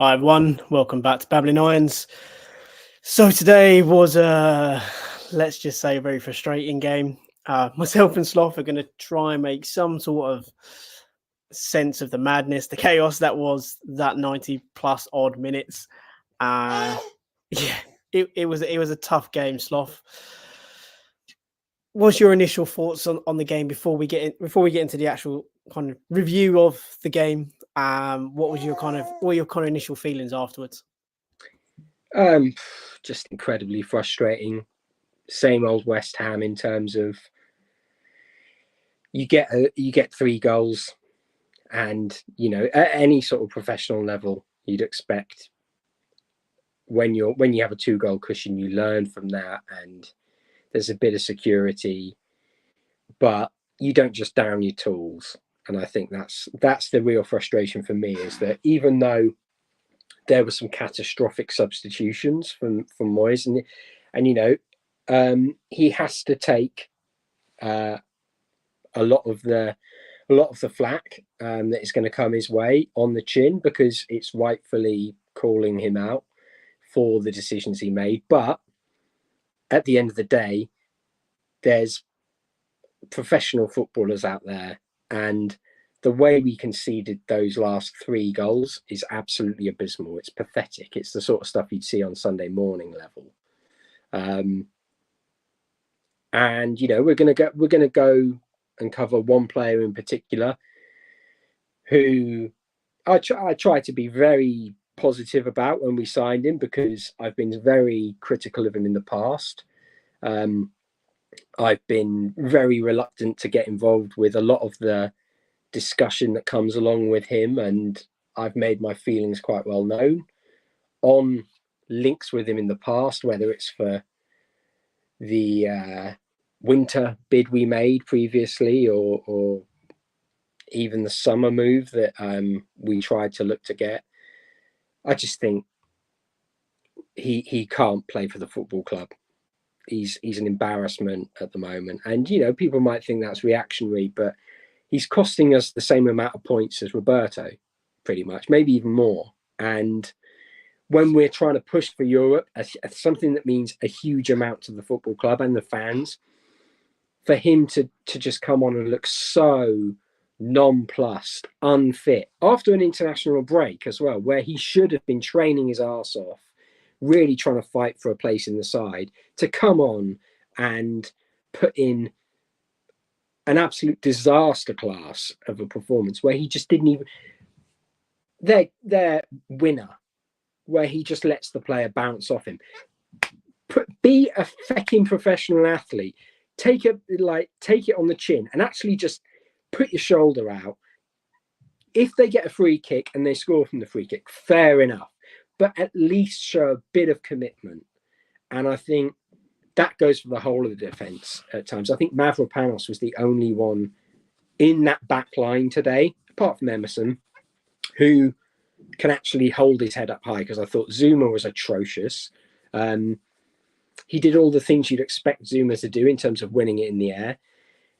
Hi everyone, welcome back to Babbling Irons. So today was let's just say a very frustrating game. Myself and Sloth are going to try and make some sort of sense of the madness, the chaos that was that 90 plus odd minutes. Yeah, it was a tough game, Sloth. What's your initial thoughts on the game before we get into the actual kind of review of the game? What were your kind of initial feelings afterwards? Just incredibly frustrating. Same old West Ham in terms of you get 3 goals, and at any sort of professional level, you'd expect when you have a 2-goal cushion, you learn from that, and there's a bit of security, but you don't just down your tools. And I think that's the real frustration for me, is that even though there were some catastrophic substitutions from Moyes, and he has to take a lot of the flack that is going to come his way on the chin, because it's rightfully calling him out for the decisions he made. But at the end of the day, there's professional footballers out there, and the way we conceded those last 3 goals is absolutely abysmal. It's pathetic. It's the sort of stuff you'd see on Sunday morning level. And we're going to go and cover one player in particular who I try to be very positive about when we signed him, because I've been very critical of him in the past. I've been very reluctant to get involved with a lot of the discussion that comes along with him, and I've made my feelings quite well known on links with him in the past, whether it's for the winter bid we made previously, or even the summer move that we tried to look to get. I just think he can't play for the football club. He's an embarrassment at the moment, and people might think that's reactionary, but he's costing us the same amount of points as Roberto, pretty much, maybe even more. And when we're trying to push for Europe, something that means a huge amount to the football club and the fans, for him to just come on and look so nonplussed, unfit, after an international break as well, where he should have been training his arse off, really trying to fight for a place in the side, to come on and put in an absolute disaster class of a performance where he just didn't even... Their winner, where he just lets the player bounce off him. Be a fucking professional athlete. Take it on the chin and actually just put your shoulder out. If they get a free kick and they score from the free kick, fair enough, but at least show a bit of commitment. And I think that goes for the whole of the defence at times. I think Mavropanos was the only one in that back line today, apart from Emerson, who can actually hold his head up high, because I thought Zuma was atrocious. He did all the things you'd expect Zuma to do in terms of winning it in the air.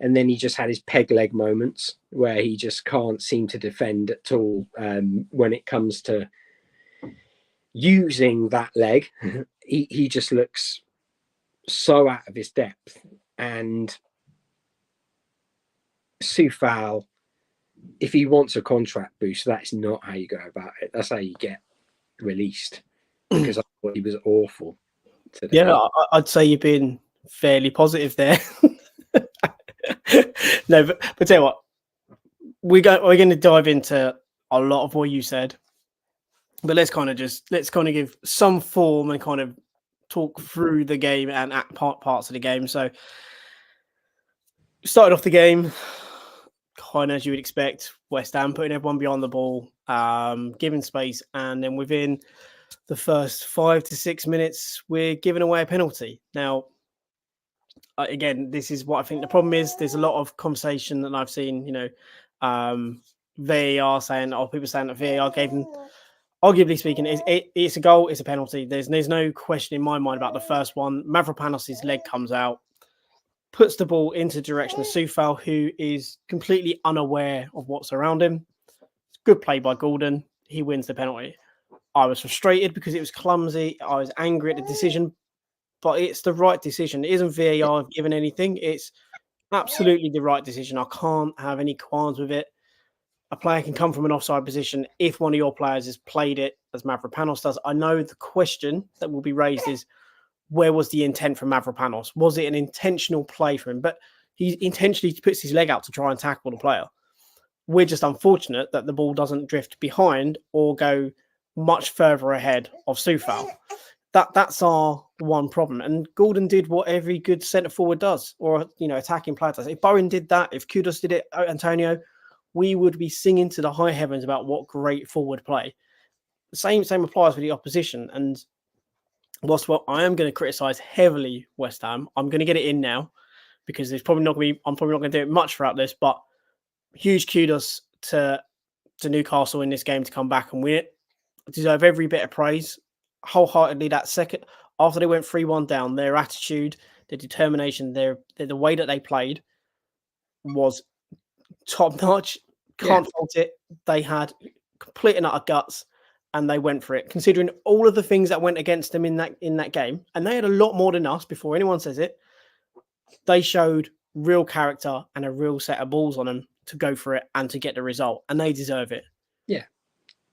And then he just had his peg leg moments where he just can't seem to defend at all when it comes to using that leg. He just looks so out of his depth. And Soufal, if he wants a contract boost, that's not how you go about it. That's how you get released, because I thought he was awful today. Yeah, I'd say you've been fairly positive there. No, but tell you what, we're going to dive into a lot of what you said, but let's kind of give some form and kind of talk through the game and parts of the game. So, started off the game kind of as you would expect, West Ham putting everyone behind the ball, giving space, and then within the first 5 to 6 minutes, we're giving away a penalty. Now, again, this is what I think the problem is. There's a lot of conversation that I've seen, VAR saying, people saying that VAR gave them, arguably speaking, it's a goal, it's a penalty. There's no question in my mind about the first one. Mavropanos' leg comes out, puts the ball into the direction of Soufal, who is completely unaware of what's around him. Good play by Gordon. He wins the penalty. I was frustrated because it was clumsy. I was angry at the decision, but it's the right decision. It isn't VAR given anything. It's absolutely the right decision. I can't have any qualms with it. A player can come from an offside position if one of your players has played it as Mavropanos does. I know the question that will be raised is, where was the intent from Mavropanos? Was it an intentional play for him? But he intentionally puts his leg out to try and tackle the player. We're just unfortunate that the ball doesn't drift behind or go much further ahead of Soufal. That's our one problem. And Gordon did what every good centre forward does, or attacking player does. If Bowen did that, if Kudos did it, Antonio, we would be singing to the high heavens about what great forward play. The same applies for the opposition. And whilst I am going to criticise heavily West Ham, I'm going to get it in now because I'm probably not going to do it much throughout this, but huge kudos to Newcastle in this game to come back and win it. Deserve every bit of praise. Wholeheartedly, that second, after they went 3-1 down, their attitude, their determination, the way that they played was top notch. Can't fault it. They had complete and utter guts and they went for it. Considering all of the things that went against them in that game, and they had a lot more than us before anyone says it, they showed real character and a real set of balls on them to go for it and to get the result, and they deserve it. Yeah.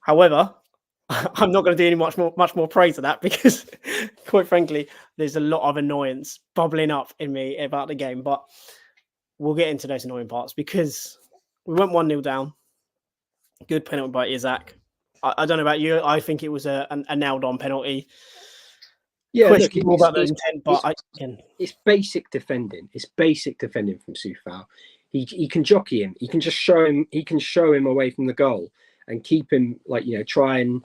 However, I'm not going to do any much more praise of that because, quite frankly, there's a lot of annoyance bubbling up in me about the game. But we'll get into those annoying parts because we went 1-0 down. Good penalty by Isaac. I don't know about you. I think it was a nailed-on penalty. Yeah, questionable about the intent, but it's basic defending. It's basic defending from Soufal. He can jockey him. He can just show him. He can show him away from the goal and keep him try and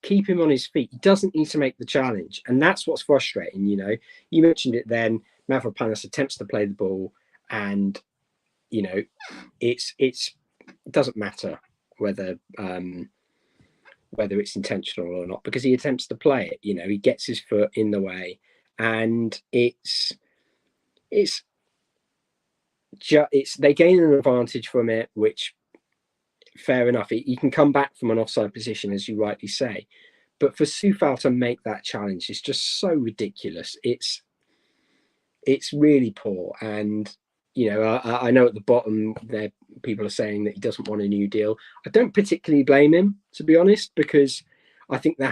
keep him on his feet. He doesn't need to make the challenge, and that's what's frustrating. You mentioned it then. Mavropanos attempts to play the ball, and it doesn't matter whether it's intentional or not, because he attempts to play it. He gets his foot in the way, and they gain an advantage from it, which fair enough. He can come back from an offside position, as you rightly say, but for Soufal to make that challenge is just so ridiculous. It's really poor, and I know at the bottom there people are saying that he doesn't want a new deal. I don't particularly blame him, to be honest, because I think the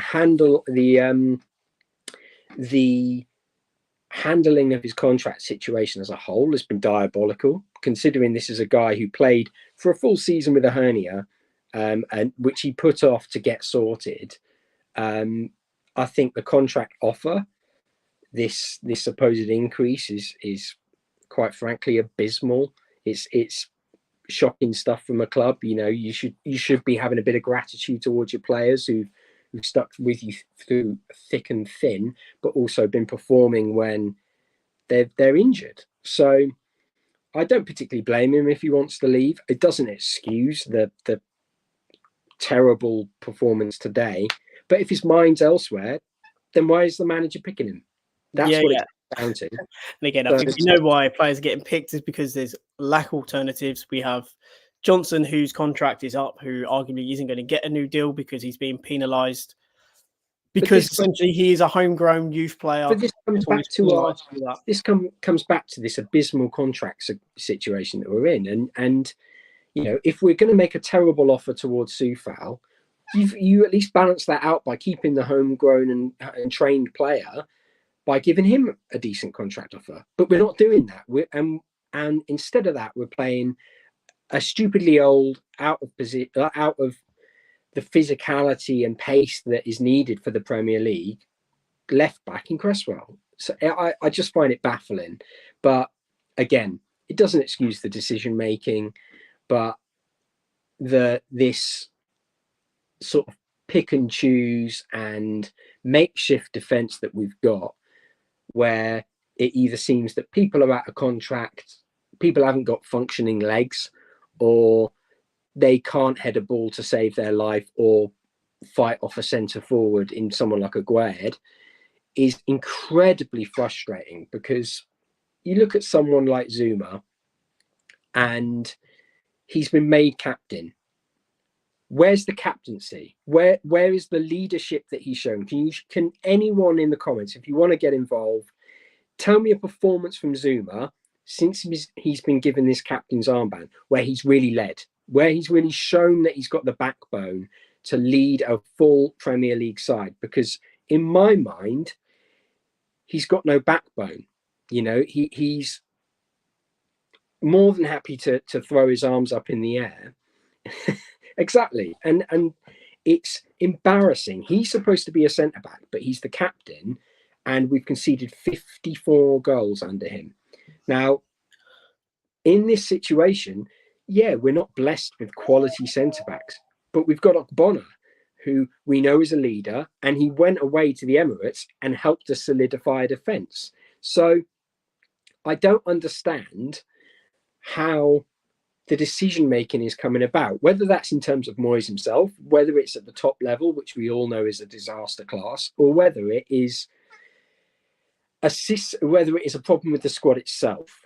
handling of his contract situation as a whole has been diabolical, considering this is a guy who played for a full season with a hernia, and which he put off to get sorted. I think the contract offer, this supposed increase, is quite frankly abysmal. It's shocking stuff from a club. You should be having a bit of gratitude towards your players who've stuck with you through thick and thin, but also been performing when they're injured. So I don't particularly blame him if he wants to leave. It doesn't excuse the terrible performance today, but if his mind's elsewhere, then why is the manager picking him? That's what it's down to. And again, I think we know why players are getting picked is because there's lack of alternatives. We have Johnson, whose contract is up, who arguably isn't going to get a new deal because he's being penalised because essentially he is a homegrown youth player. But this comes back to comes back to this abysmal contract situation that we're in, and if we're going to make a terrible offer towards Soufal, you at least balance that out by keeping the homegrown and trained player, by giving him a decent contract offer. But we're not doing that. And instead of that, we're playing a stupidly old, out of the physicality and pace that is needed for the Premier League left back in Cresswell. So I just find it baffling. But again, it doesn't excuse the decision making, but this sort of pick and choose and makeshift defence that we've got, where it either seems that people are out of contract, people haven't got functioning legs, or they can't head a ball to save their life or fight off a centre forward in someone like Aguerd, is incredibly frustrating. Because you look at someone like Zuma, and he's been made captain, Where's the captaincy? Where is the leadership that he's shown? Can anyone in the comments, if you want to get involved, tell me a performance from Zuma since he's been given this captain's armband where he's really led, where he's really shown that he's got the backbone to lead a full Premier League side. Because in my mind, he's got no backbone. You know, he's more than happy to throw his arms up in the air. Exactly. And it's embarrassing. He's supposed to be a centre-back, but he's the captain, and we've conceded 54 goals under him. Now, in this situation, yeah, we're not blessed with quality centre-backs, but we've got Ogbonna, who we know is a leader, and he went away to the Emirates and helped us solidify a defence. So I don't understand how the decision making is coming about, whether that's in terms of Moyes himself, whether it's at the top level, which we all know is a disaster class, or whether it is whether it is a problem with the squad itself.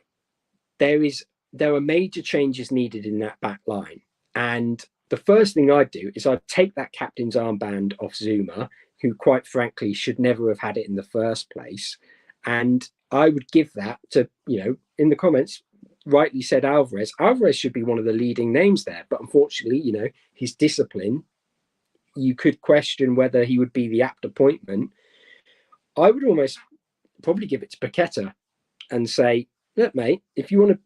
There are major changes needed in that back line. And the first thing I'd do is I'd take that captain's armband off Zuma, who quite frankly should never have had it in the first place. And I would give that to, in the comments, rightly said Alvarez. Alvarez should be one of the leading names there. But unfortunately, his discipline, you could question whether he would be the apt appointment. I would almost probably give it to Paqueta and say, look, mate, if you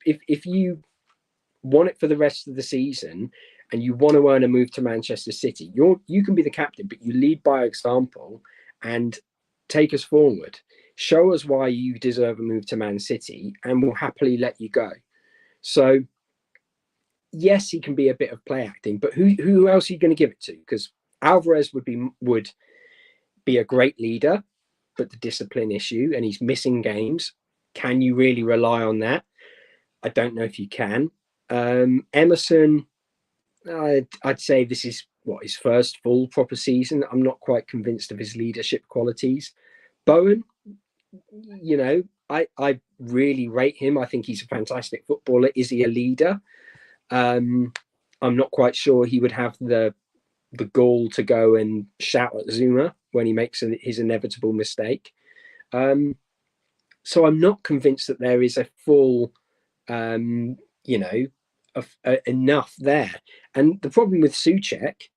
want it for the rest of the season and you want to earn a move to Manchester City, you can be the captain, but you lead by example and take us forward. Show us why you deserve a move to Man City, and we'll happily let you go. So, yes, he can be a bit of play acting, but who else are you going to give it to? Because Alvarez would be a great leader, but the discipline issue, and he's missing games. Can you really rely on that? I don't know if you can. Emerson, I'd say this is his first full proper season. I'm not quite convinced of his leadership qualities. Bowen, I really rate him. I think he's a fantastic footballer. Is he a leader? I'm not quite sure he would have the gall to go and shout at Zuma when he makes his inevitable mistake. So I'm not convinced that there is a full, enough there. And the problem with Souček,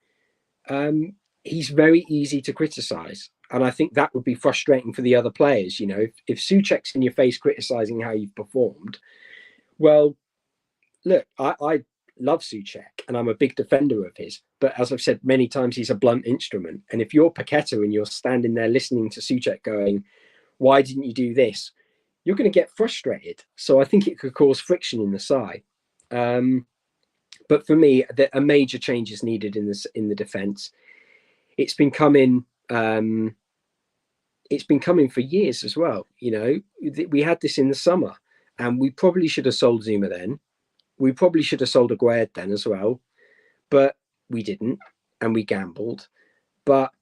he's very easy to criticise. And I think that would be frustrating for the other players. If Souček's in your face criticising how you've performed, well, look, I love Souček and I'm a big defender of his. But as I've said many times, he's a blunt instrument. And if you're Paqueta and you're standing there listening to Souček going, why didn't you do this? You're going to get frustrated. So I think it could cause friction in the side. But for me, a major change is needed in the defence. It's been coming. It's been coming for years as well. We had this in the summer, and we probably should have sold Zuma then. We probably should have sold Aguerd then as well, but we didn't, and we gambled. But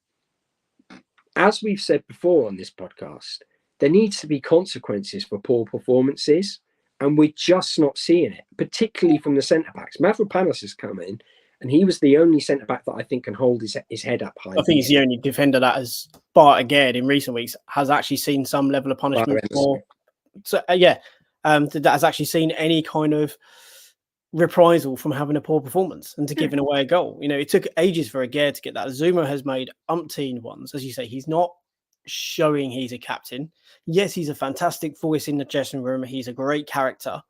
as we've said before on this podcast, there needs to be consequences for poor performances, and we're just not seeing it, particularly from the centre-backs. Mavropanos has come in, and he was the only centre-back that I think can hold his head up high. I think he's the only defender that has, bar again in recent weeks, has actually seen some level of punishment for. So that has actually seen any kind of reprisal from having a poor performance and to giving away a goal. It took ages for Aguerd to get that. Zuma has made umpteen ones. As you say, he's not showing he's a captain. Yes, he's a fantastic voice in the dressing room. He's a great character,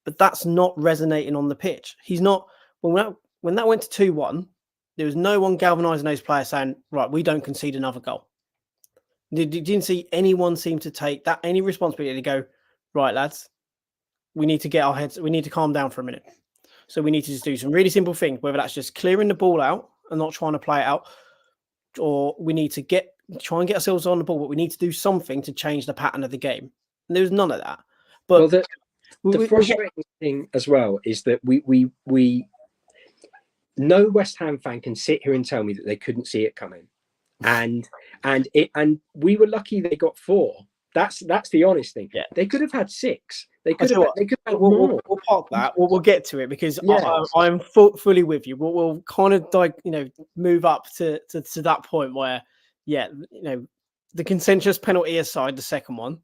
but that's not resonating on the pitch. He's not. When that went to 2-1, there was no one galvanising those players saying, right, we don't concede another goal. Didn't see anyone seem to take that any responsibility to go, right, lads, we need to get our heads, we need to calm down for a minute. So we need to just do some really simple things, whether that's just clearing the ball out and not trying to play it out, or we need to try and get ourselves on the ball, but we need to do something to change the pattern of the game. And there was none of that. But the frustrating thing as well is that we no West Ham fan can sit here and tell me that they couldn't see it coming. And we were lucky they got 4. That's the honest thing. Yeah. They could have had 6. They could have had we'll more. park that. We'll get to it because Yeah. I'm fully with you. We'll kind of move up to that point where, yeah, the contentious penalty aside, the second one,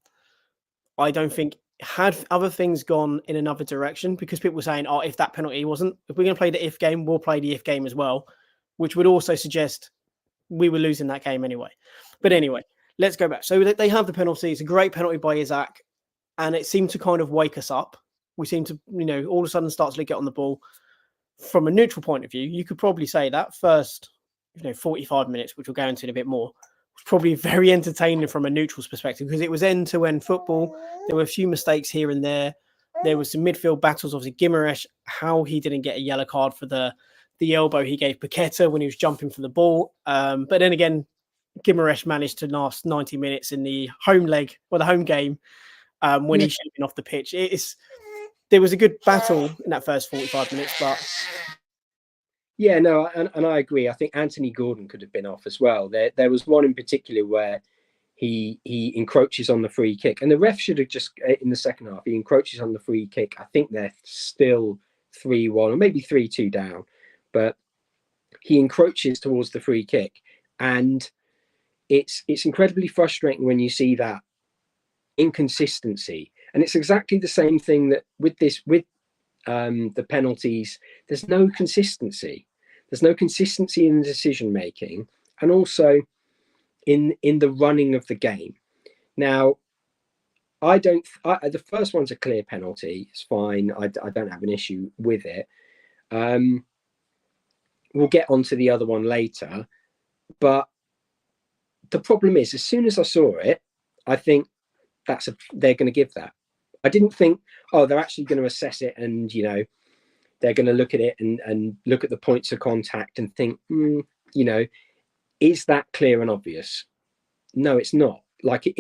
I don't think had other things gone in another direction, because people were saying, oh, if that penalty wasn't, if we're going to play the if game, we'll play the if game as well, which would also suggest we were losing that game anyway. But anyway, let's go back. So they have the penalty. It's a great penalty by Isaac, and it seemed to kind of wake us up. We seem to, all of a sudden start to get on the ball. From a neutral point of view, you could probably say that first, 45 minutes, which we'll go into in a bit more, was probably very entertaining from a neutral's perspective, because it was end-to-end football. There were a few mistakes here and there. There was some midfield battles. Obviously, Guimaraes, how he didn't get a yellow card for the elbow he gave Paqueta when he was jumping for the ball. But then again, Guimaraes managed to last 90 minutes in the home leg, or the home game, when he should have been off the pitch. There was a good battle in that first 45 minutes, but... Yeah, no, and I agree. I think Anthony Gordon could have been off as well. There was one in particular where he encroaches on the free kick, and the ref should have just, in the second half, he encroaches on the free kick. I think they're still 3-1 or maybe 3-2 down, but he encroaches towards the free kick, and it's incredibly frustrating when you see that inconsistency. And it's exactly the same thing that with the penalties, there's no consistency. There's no consistency in the decision making, and also in the running of the game. Now, the first one's a clear penalty. It's fine. I don't have an issue with it. We'll get onto the other one later, but the problem is, as soon as I saw it, I think they're going to give that. I didn't think, oh, they're actually going to assess it, and they're going to look at it and look at the points of contact and think, is that clear and obvious? No, it's not. Like it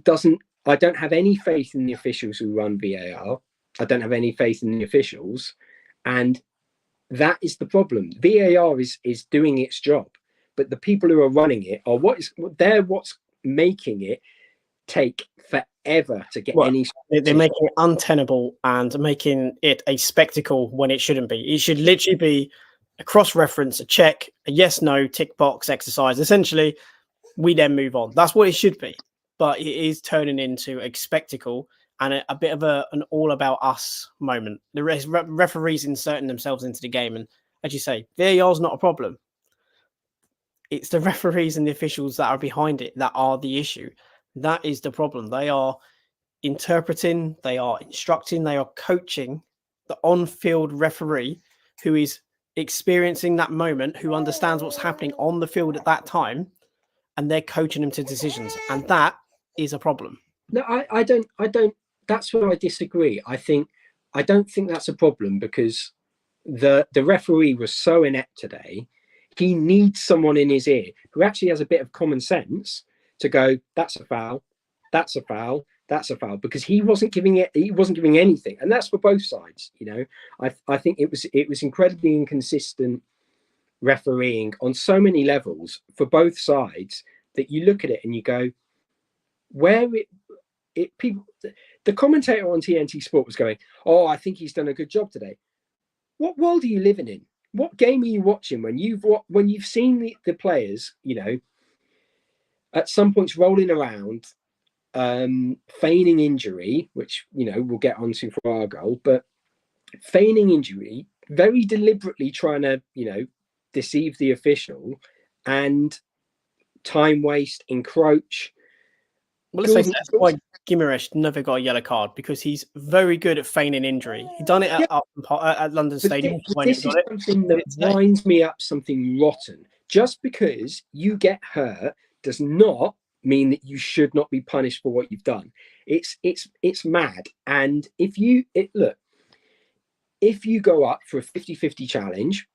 doesn't. I don't have any faith in the officials who run VAR. I don't have any faith in the officials, and that is the problem. VAR is doing its job, but the people who are running it are what's making it take forever to get any. They're making it untenable and making it a spectacle when it shouldn't be. It should literally be a cross-reference, a check, a yes/no tick box exercise. Essentially, we then move on. That's what it should be. But it is turning into a spectacle and a bit of an all-about-us moment. The referees inserting themselves into the game, and as you say, VAR is not a problem. It's the referees and the officials that are behind it that are the issue. That is the problem. They are interpreting, they are instructing, they are coaching the on-field referee who is experiencing that moment, who understands what's happening on the field at that time, and they're coaching them to decisions. And that is a problem. No, I don't. That's where I disagree. I don't think that's a problem, because the referee was so inept today. He needs someone in his ear who actually has a bit of common sense to go, that's a foul, that's a foul, that's a foul, because he wasn't giving anything, and that's for both sides. I think it was incredibly inconsistent refereeing on so many levels for both sides, that you look at it and you go, the commentator on TNT Sport was going, oh, I think he's done a good job today. What world are you living in? What game are you watching when you've seen the players, at some points rolling around, feigning injury, which we'll get onto for our goal, but feigning injury, very deliberately trying to deceive the official, and time waste, encroach. Well, let's say that's why Guimaraes never got a yellow card, because he's very good at feigning injury. He done it at London Stadium. This is something that winds me up something rotten. Just because you get hurt does not mean that you should not be punished for what you've done. It's mad. And if you go up for a 50-50 challenge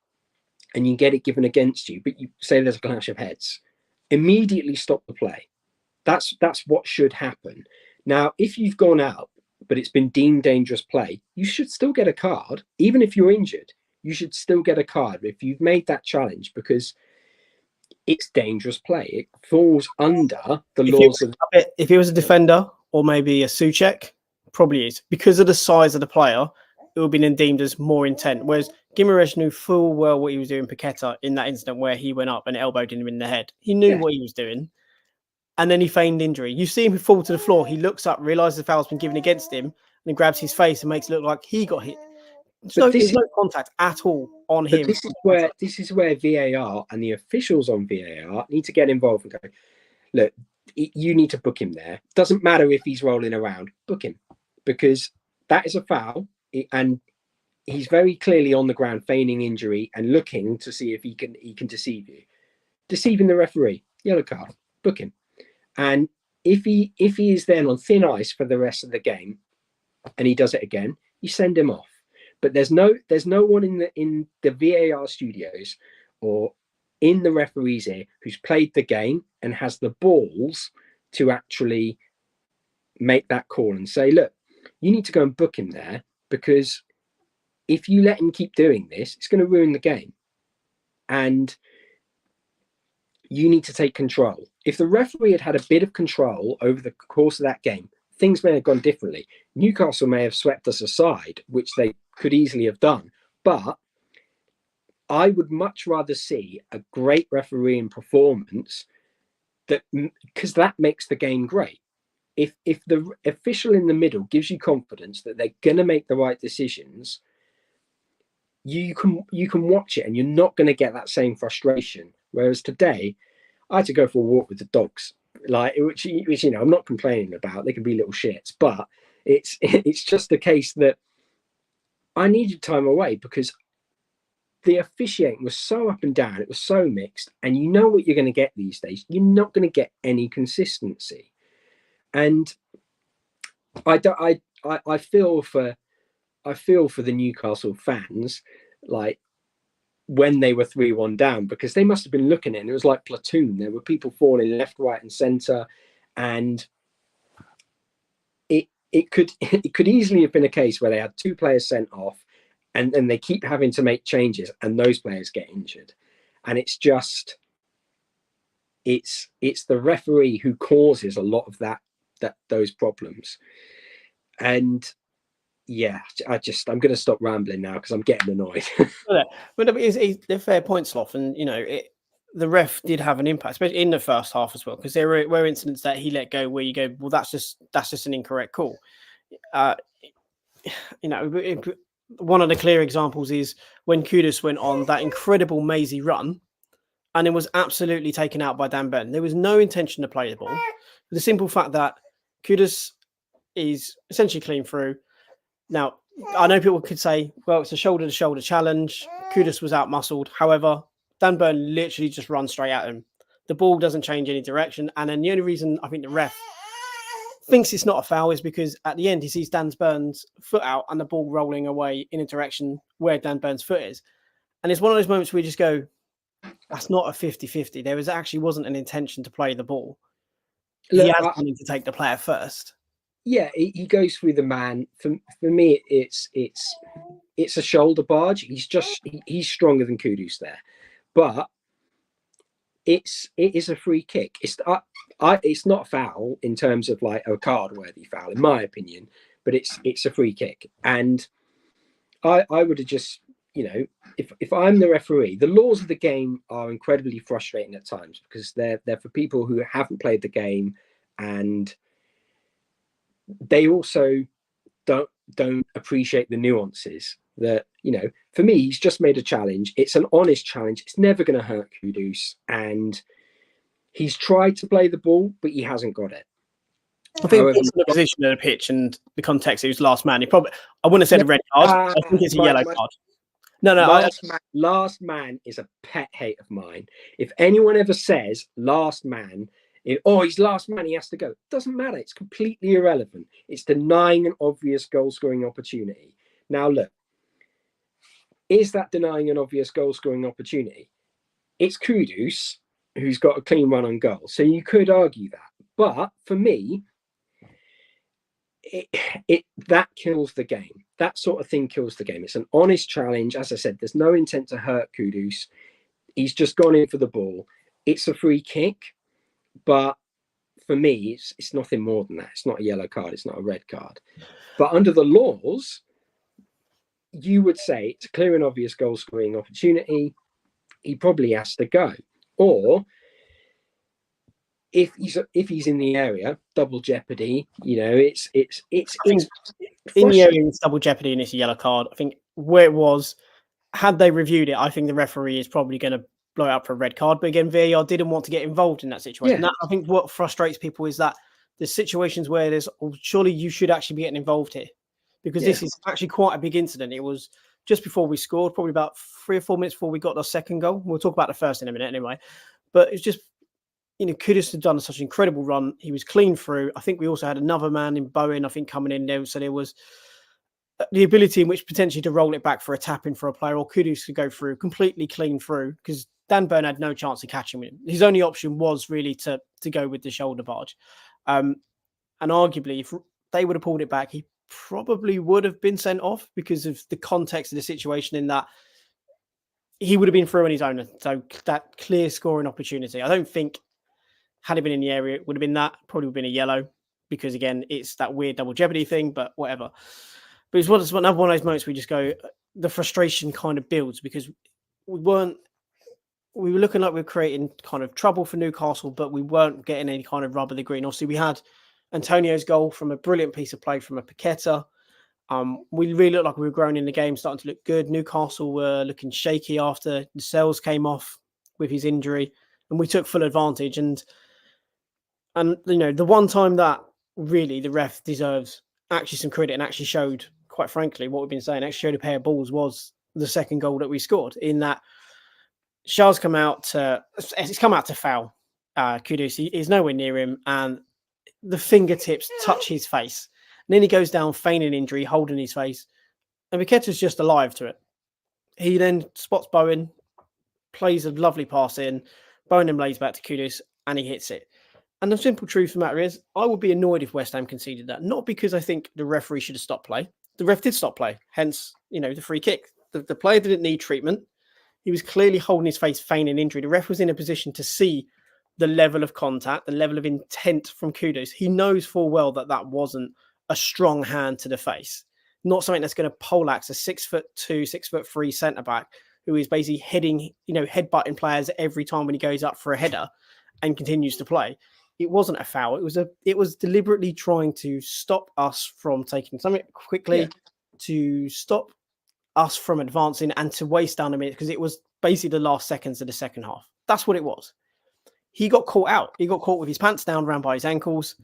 and you get it given against you, but you say there's a clash of heads, immediately stop the play. That's what should happen. Now, if you've gone out, but it's been deemed dangerous play, you should still get a card. Even if you're injured, you should still get a card if you've made that challenge, because it's dangerous play. It falls under the laws of... If he was a defender, or maybe a Souček? Probably is. Because of the size of the player, it would have been deemed as more intent. Whereas Guimaraes knew full well what he was doing Paqueta in that incident where he went up and elbowed him in the head. He knew what he was doing. And then he feigned injury. You see him fall to the floor. He looks up, realizes the foul's been given against him, and then grabs his face and makes it look like he got hit. There's no contact at all on him. This is where VAR and the officials on VAR need to get involved and go, look, you need to book him there. Doesn't matter if he's rolling around, book him, because that is a foul, and he's very clearly on the ground feigning injury and looking to see if he can deceive you, deceiving the referee. Yellow card, book him. And if he is then on thin ice for the rest of the game, and he does it again, you send him off. But there's no one in the VAR studios or in the referee's ear who's played the game and has the balls to actually make that call and say, look, you need to go and book him there, because if you let him keep doing this, it's going to ruin the game. And you need to take control. If the referee had a bit of control over the course of that game, things may have gone differently. Newcastle may have swept us aside, which they could easily have done. But I would much rather see a great refereeing performance, because that makes the game great. If the official in the middle gives you confidence that they're going to make the right decisions, you can watch it and you're not going to get that same frustration. Whereas today, I had to go for a walk with the dogs, which you know I'm not complaining about. They can be little shits, but it's just a case that I needed time away, because the officiating was so up and down. It was so mixed, and you know what you're going to get these days. You're not going to get any consistency, and I feel for the Newcastle fans, like when they were 3-1 down, because they must have been looking at it, and it was like platoon. There were people falling left, right, and centre, and it could easily have been a case where they had 2 players sent off, and then they keep having to make changes, and those players get injured, and it's the referee who causes a lot of those problems. And yeah, I'm going to stop rambling now because I'm getting annoyed. But it's a fair point, Sloth, and you know the ref did have an impact, especially in the first half as well, because there were incidents that he let go where you go, well, that's just an incorrect call. You know, one of the clear examples is when Kudus went on that incredible mazy run, and it was absolutely taken out by Dan Burn. There was no intention to play the ball. The simple fact that Kudus is essentially clean through. Now, I know people could say, well, it's a shoulder-to-shoulder challenge. Kudus was out-muscled. However, Dan Burn literally just runs straight at him. The ball doesn't change any direction. And then the only reason I think the ref thinks it's not a foul is because at the end he sees Dan Burns' foot out and the ball rolling away in a direction where Dan Burns' foot is. And it's one of those moments where you just go, that's not a 50-50. There wasn't an intention to play the ball. Look, he has to take the player first. Yeah, he goes through the man. For me, it's a shoulder barge. He's stronger than Kudus there, but it is a free kick. It's not a foul in terms of like a card-worthy foul, in my opinion, but it's a free kick. And I would have just, you know, if I'm the referee, the laws of the game are incredibly frustrating at times because they're for people who haven't played the game, and they also don't appreciate the nuances. That, you know, for me, he's just made a challenge. It's an honest challenge. It's never going to hurt Kudus, and he's tried to play the ball, but he hasn't got it. I think it's the position of the pitch and the context. He was last man. I wouldn't have said a red card. I think it's a yellow card. No. Last man is a pet hate of mine. If anyone ever says last man, he's last man, he has to go. It doesn't matter. It's completely irrelevant. It's denying an obvious goal-scoring opportunity. Now, look, is that denying an obvious goal-scoring opportunity? It's Kudus who's got a clean run on goal. So you could argue that. But for me, that kills the game. That sort of thing kills the game. It's an honest challenge. As I said, there's no intent to hurt Kudus. He's just gone in for the ball. It's a free kick. But for me, it's nothing more than that. It's not a yellow card. It's not a red card. But under the laws, you would say it's a clear and obvious goal scoring opportunity. He probably has to go. Or if he's in the area, double jeopardy. You know, it's in the area, it's double jeopardy and it's a yellow card. I think where it was, had they reviewed it, I think the referee is probably going to blow it up for a red card. But again, VAR didn't want to get involved in that situation. Yeah. I think what frustrates people is that there's situations where there's surely you should actually be getting involved here, because this is actually quite a big incident. It was just before we scored, probably about 3 or 4 minutes before we got our second goal. We'll talk about the first in a minute anyway. But it's just, Kudus had done such an incredible run. He was clean through. I think we also had another man in Bowen, I think, coming in there. So there was the ability in which potentially to roll it back for a tap in for a player, or Kudus could go through completely clean through, because Dan Burn had no chance of catching him. His only option was really to go with the shoulder barge. And arguably, if they would have pulled it back, he probably would have been sent off because of the context of the situation, in that he would have been through on his own. So that clear scoring opportunity, I don't think, had it been in the area, it would have been that. Probably would have been a yellow, because again, it's that weird double jeopardy thing, but whatever. But it's another one of those moments we just go, the frustration kind of builds, because we were looking like we were creating kind of trouble for Newcastle, but we weren't getting any kind of rub of the green. Obviously, we had Antonio's goal from a brilliant piece of play from a Paqueta. We really looked like we were growing in the game, starting to look good. Newcastle were looking shaky after the Sells came off with his injury, and we took full advantage. And the one time that really the ref deserves actually some credit and actually showed, quite frankly, what we've been saying, actually showed a pair of balls, was the second goal that we scored, in that Charles come out to foul Kudus. He's nowhere near him, and the fingertips touch his face. And then he goes down, feigning injury, holding his face, and Paqueta's just alive to it. He then spots Bowen, plays a lovely pass in, Bowen then lays back to Kudus, and he hits it. And the simple truth of the matter is, I would be annoyed if West Ham conceded that. Not because I think the referee should have stopped play. The ref did stop play, hence, the free kick. The player didn't need treatment. He was clearly holding his face, feigning injury. The ref was in a position to see the level of contact, the level of intent from Kudus. He knows full well that that wasn't a strong hand to the face. Not something that's going to poleaxe a 6'2", 6'3" centre-back who is basically headbutting players every time when he goes up for a header and continues to play. It wasn't a foul. It was deliberately trying to stop us from taking something quickly, to stop us from advancing, and to waste down a minute, because it was basically the last seconds of the second half. That's what it was. He got caught out. He got caught with his pants down around by his ankles,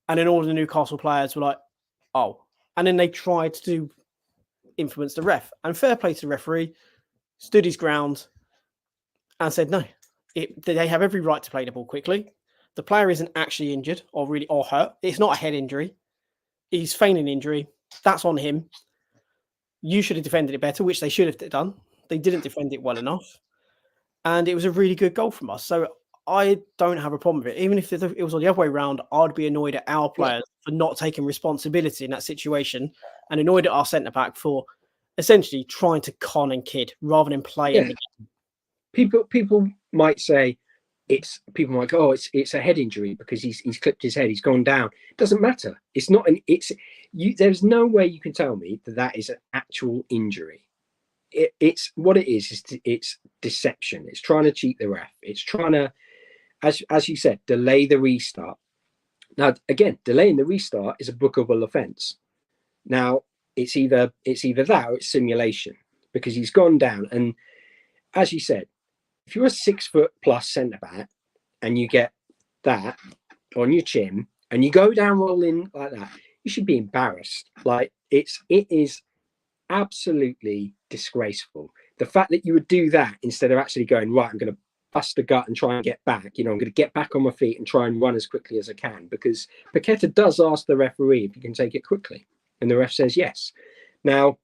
and then all the Newcastle players were like, oh. And then they tried to influence the ref. And fair play to the referee, stood his ground and said, no, they have every right to play the ball quickly. The player isn't actually injured or hurt. It's not a head injury. He's feigning injury. That's on him. You should have defended it better, which they should have done. They didn't defend it well enough. And it was a really good goal from us. So I don't have a problem with it. Even if it was on the other way around, I'd be annoyed at our players for not taking responsibility in that situation, and annoyed at our centre-back for essentially trying to con and kid rather than play in the game. People might say, it's a head injury because he's clipped his head, he's gone down. It doesn't matter. It's not there's no way you can tell me that is an actual injury. It's what it is. It's deception. It's trying to cheat the ref. It's trying to, as you said, delay the restart. Now, again, delaying the restart is a bookable offence. Now, it's either that or it's simulation, because he's gone down. And as you said, if you're a 6 foot plus centre back and you get that on your chin and you go down rolling like that, you should be embarrassed. Like it is absolutely disgraceful. The fact that you would do that instead of actually going, right, I'm going to bust the gut and try and get back. I'm going to get back on my feet and try and run as quickly as I can, because Paqueta does ask the referee if he can take it quickly, and the ref says yes. Now,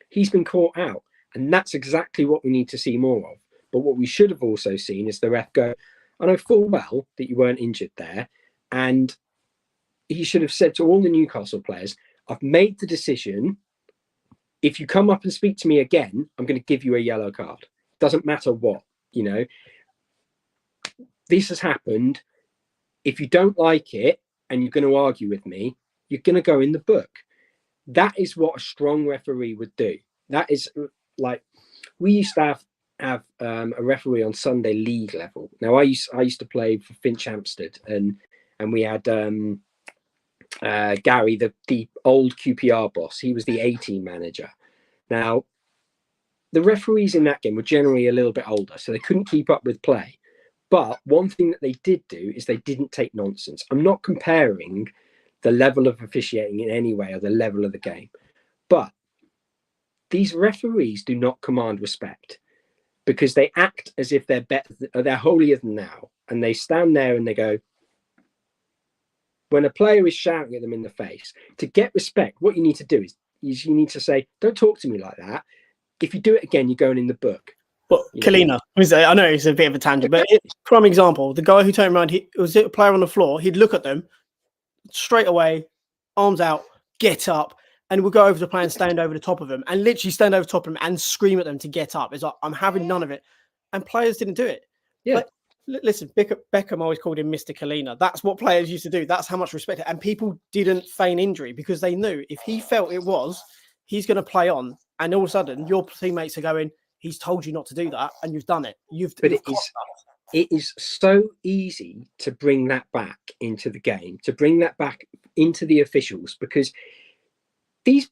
he's been caught out, and that's exactly what we need to see more of. But what we should have also seen is the ref go, I know full well that you weren't injured there. And he should have said to all the Newcastle players, I've made the decision. If you come up and speak to me again, I'm going to give you a yellow card. Doesn't matter what, This has happened. if you don't like it and you're going to argue with me, you're going to go in the book. That is what a strong referee would do. That is like, we used to have a referee on Sunday league level. Now I used to play for Finch Hampstead, and we had Gary, the old QPR boss. He was the A-team manager. Now the referees in that game were generally a little bit older, so they couldn't keep up with play. But one thing that they did do is they didn't take nonsense. I'm not comparing the level of officiating in any way or the level of the game, but these referees do not command respect, because they act as if they're better, they're holier than thou, and they stand there and they go, when a player is shouting at them in the face, to get respect, what you need to do is you need to say, don't talk to me like that. If you do it again, you're going in the book. But Kalina, I know it's a bit of a tangent, but prime example, the guy who turned around, he was a player on the floor, he'd look at them straight away, arms out, get up, and we'll go over the player and stand over the top of them, and literally stand over top of them and scream at them to get up. It's like, I'm having none of it. And players didn't do it. Yeah. Listen, Beckham always called him Mr. Kalina. That's what players used to do. That's how much respect. And people didn't feign injury because they knew if he felt it was, he's going to play on. And all of a sudden, your teammates are going, he's told you not to do that, and you've done it. It is so easy to bring that back into the game, to bring that back into the officials, because these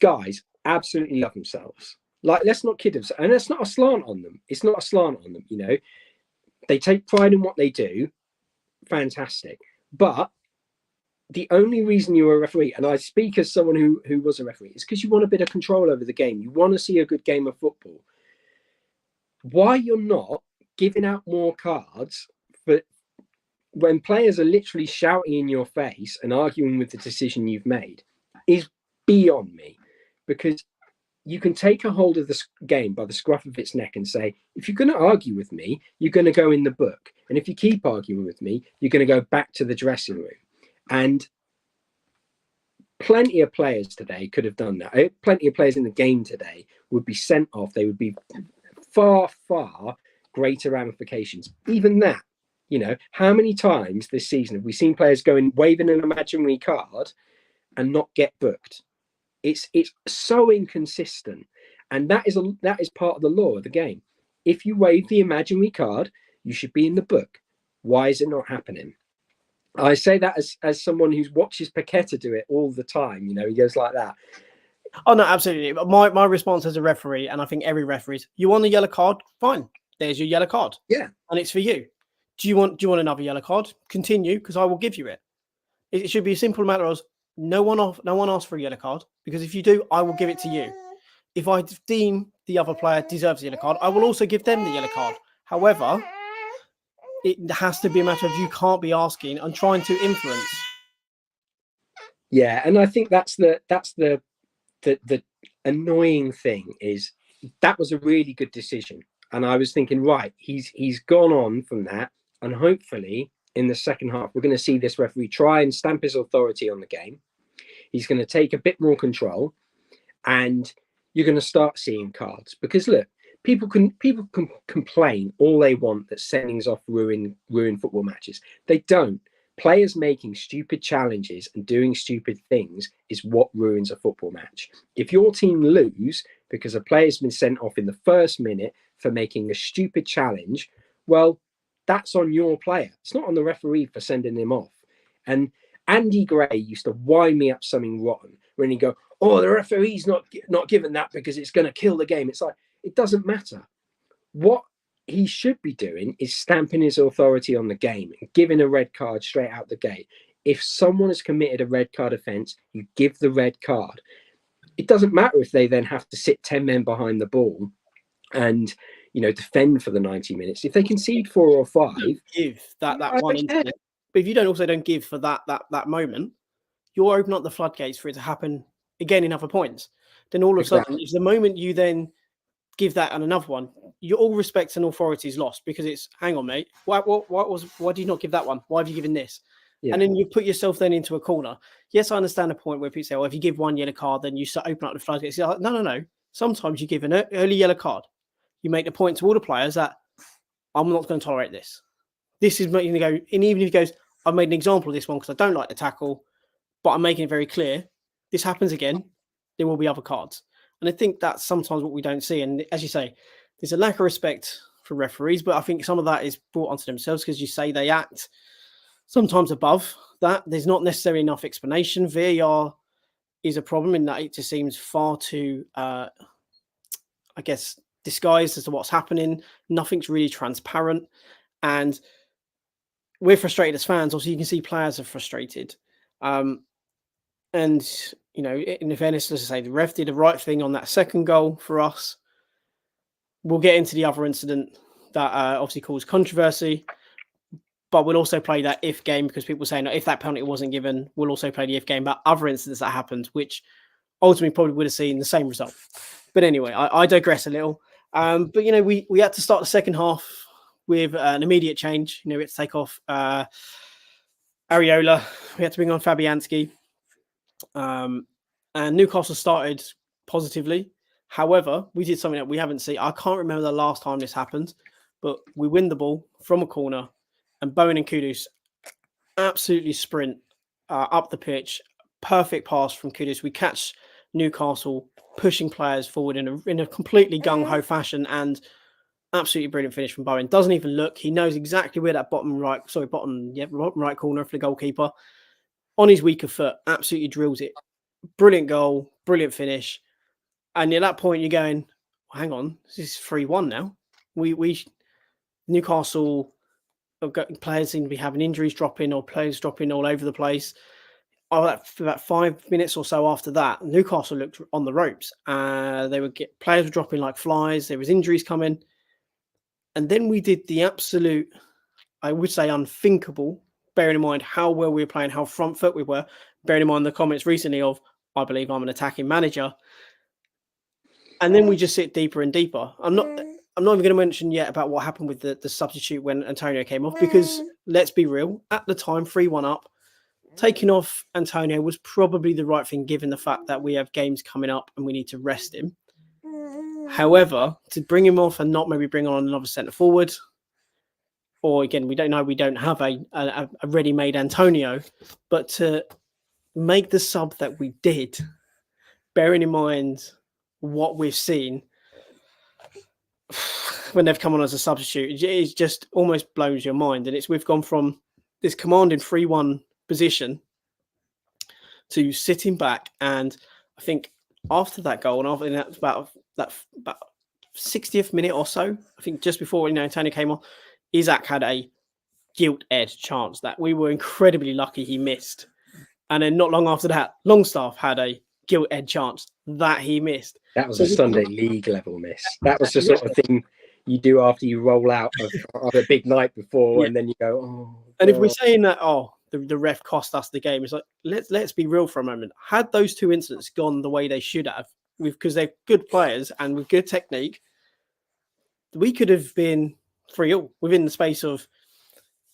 guys absolutely love themselves. Like, let's not kid themselves. And that's not a slant on them. It's not a slant on them, you know. They take pride in what they do. Fantastic. But the only reason you're a referee, and I speak as someone who was a referee, is because you want a bit of control over the game. You want to see a good game of football. Why you're not giving out more cards for when players are literally shouting in your face and arguing with the decision you've made is beyond me. Because you can take a hold of the game by the scruff of its neck and say, if you're going to argue with me, you're going to go in the book. And if you keep arguing with me, you're going to go back to the dressing room. And plenty of players today could have done that. Plenty of players in the game today would be sent off. They would be far, far greater ramifications. Even that, you know, how many times this season have we seen players going waving an imaginary card and not get booked? It's so inconsistent, and that is part of the law of the game. If you wave the imaginary card, you should be in the book. Why is it not happening? I say that as someone who watches Paqueta do it all the time. You know, he goes like that. Oh no, absolutely. But my response as a referee, and I think every referee is, you want a yellow card? Fine, there's your yellow card. Yeah, and it's for you. Do you want another yellow card? Continue, because I will give you it. It should be a simple matter of no one asks for a yellow card, because if you do, I will give it to you. If I deem the other player deserves a yellow card, I will also give them the yellow card. However, it has to be a matter of you can't be asking and trying to influence. Yeah, and I think that's the annoying thing is that was a really good decision, and I was thinking, right, he's gone on from that, and hopefully in the second half we're going to see this referee try and stamp his authority on the game. He's going to take a bit more control, and you're going to start seeing cards. Because look, people can complain all they want that sendings off ruin football matches. They don't. Players making stupid challenges and doing stupid things is what ruins a football match. If your team lose because a player's been sent off in the first minute for making a stupid challenge, well, that's on your player. It's not on the referee for sending him off. And Andy Gray used to wind me up something rotten when he'd go, oh, the referee's not given that because it's going to kill the game. It's like, it doesn't matter. What he should be doing is stamping his authority on the game and giving a red card straight out the gate. If someone has committed a red card offence, you give the red card. It doesn't matter if they then have to sit 10 men behind the ball and, you know, defend for the 90 minutes. If they concede 4 or 5, give that one incident. But if you don't give for that moment, you'll open up the floodgates for it to happen again in other points. Then all of a sudden, it's the moment you then give that and another one, all respect and authority is lost, because it's, hang on, mate, why did you not give that one? Why have you given this? Yeah. And then you put yourself then into a corner. Yes, I understand the point where people say, well, if you give one yellow card, then you open up the floodgates. Like, no. Sometimes you give an early yellow card. You make the point to all the players that I'm not going to tolerate this. this is making go. And even if he goes, I've made an example of this one because I don't like the tackle, but I'm making it very clear. This happens again, there will be other cards. And I think that's sometimes what we don't see. And as you say, there's a lack of respect for referees, but I think some of that is brought onto themselves because you say they act sometimes above that. There's not necessarily enough explanation. VAR is a problem in that it just seems far too, I guess, disguised as to what's happening. Nothing's really transparent. And we're frustrated as fans. Also, you can see players are frustrated. And, you know, in fairness, as I say, the ref did the right thing on that second goal for us. We'll get into the other incident that obviously caused controversy, but we'll also play that if game because people saying if that penalty wasn't given, we'll also play the if game about other incidents that happened, which ultimately probably would have seen the same result. But anyway, I digress a little. But, you know, we had to start the second half with an immediate change. You know, we had to take off Areola. We had to bring on Fabianski. And Newcastle started positively. However, we did something that we haven't seen. I can't remember the last time this happened, but we win the ball from a corner and Bowen and Kudus absolutely sprint up the pitch. Perfect pass from Kudus. We catch Newcastle pushing players forward in a completely gung-ho fashion and absolutely brilliant finish from Bowen. Doesn't even look. He knows exactly where that bottom right corner for the goalkeeper. On his weaker foot, absolutely drills it. Brilliant goal, brilliant finish. And at that point, you're going, hang on, this is 3-1 now. We Newcastle players seem to be having injuries dropping or players dropping all over the place. About 5 minutes or so after that, Newcastle looked on the ropes. Players were dropping like flies. There was injuries coming. And then we did the absolute, I would say, unthinkable, bearing in mind how well we were playing, how front foot we were, bearing in mind the comments recently of, I believe I'm an attacking manager. And then we just sit deeper and deeper. I'm not even going to mention yet about what happened with the substitute when Antonio came off, because let's be real, at the time, 3-1 up, taking off Antonio was probably the right thing given the fact that we have games coming up and we need to rest him. However, to bring him off and not maybe bring on another centre forward, or again, we don't know, we don't have a ready-made Antonio, but to make the sub that we did, bearing in mind what we've seen when they've come on as a substitute, it just almost blows your mind. And we've gone from this commanding 3-1 position to sitting back. And I think after that goal, and after that, about 60th minute or so, I think just before Antonio came on, Isaac had a gilt-edged chance that we were incredibly lucky he missed. And then not long after that, Longstaff had a gilt-edged chance that he missed. That was a Sunday League level miss. That was the sort of thing you do after you roll out of a big night before, and then you go, oh. And if we're saying that, the ref cost us the game, it's like, let's be real for a moment. Had those two incidents gone the way they should have, because they're good players and with good technique, we could have been 3-3 within the space of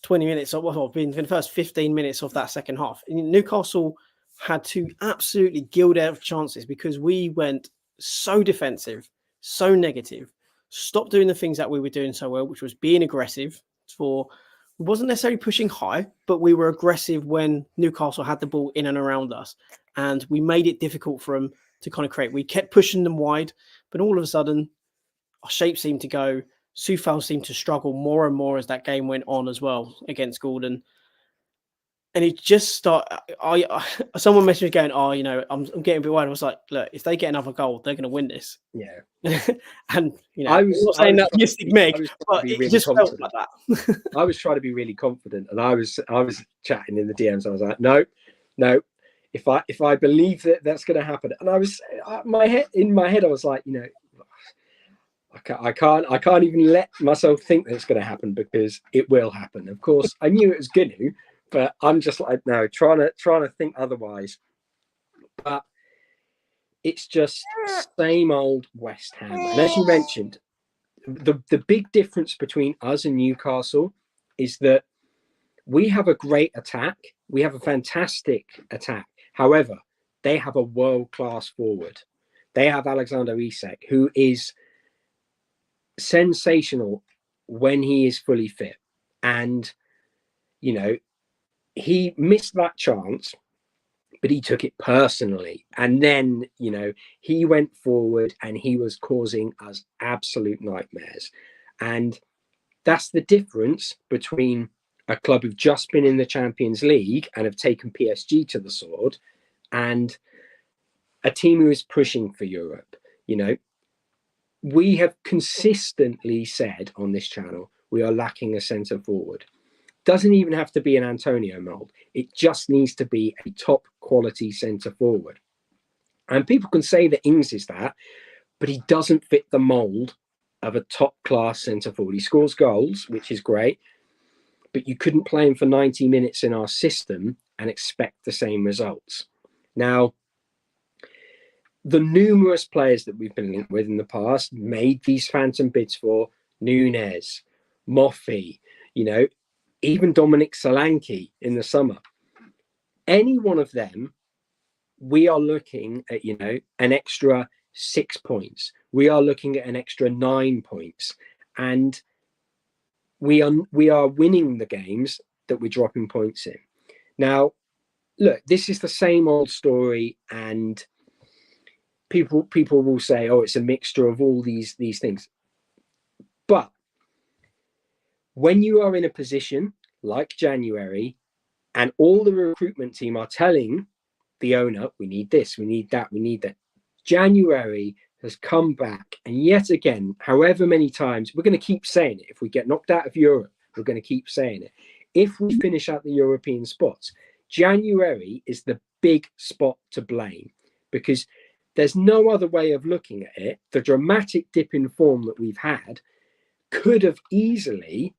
20 minutes, or within the first 15 minutes of that second half. Newcastle had two absolutely gilt-edged chances because we went so defensive, so negative, stopped doing the things that we were doing so well, which was being aggressive. We wasn't necessarily pushing high, but we were aggressive when Newcastle had the ball in and around us. And we made it difficult for them to kind of create. We kept pushing them wide, but all of a sudden, our shape seemed to go. Soufal seemed to struggle more and more as that game went on as well against Gordon. And it just started. Someone messaged me going, I'm getting a bit worried. I was like, look, if they get another goal, they're going to win this. Yeah. And, I was not saying that mystic Meg, but it really just felt like that. I was trying to be really confident, and I was chatting in the DMs. I was like, no. If I believe that that's going to happen, and I was in my head, I was like, I can't even let myself think that it's going to happen because it will happen. Of course, I knew it was going to. But I'm just like, no, trying to think otherwise. But it's just same old West Ham. And as you mentioned, the big difference between us and Newcastle is that we have a great attack. We have a fantastic attack. However, they have a world-class forward. They have Alexander Isak, who is sensational when he is fully fit. And, you know, he missed that chance, but he took it personally. And then, you know, he went forward and he was causing us absolute nightmares. And that's the difference between a club who've just been in the Champions League and have taken PSG to the sword and a team who is pushing for Europe. You know, we have consistently said on this channel, we are lacking a centre forward. Doesn't even have to be an Antonio mould. It just needs to be a top quality centre forward. And people can say that Ings is that, but he doesn't fit the mould of a top class centre forward. He scores goals, which is great, but you couldn't play him for 90 minutes in our system and expect the same results. Now, the numerous players that we've been linked with in the past made these phantom bids for Nunes, Moffey, you know, even Dominic Solanke in the summer. Any one of them, we are looking at, you know, an extra 6 points. We are looking at an extra 9 points. And we are winning the games that we're dropping points in. Now, look, this is the same old story, and people will say, oh, it's a mixture of all these things. But when you are in a position like January and all the recruitment team are telling the owner, we need this, we need that, we need that. January has come back, and yet again, however many times, we're going to keep saying it. If we get knocked out of Europe, we're going to keep saying it. If we finish out the European spots, January is the big spot to blame, because there's no other way of looking at it. The dramatic dip in form that we've had could have easily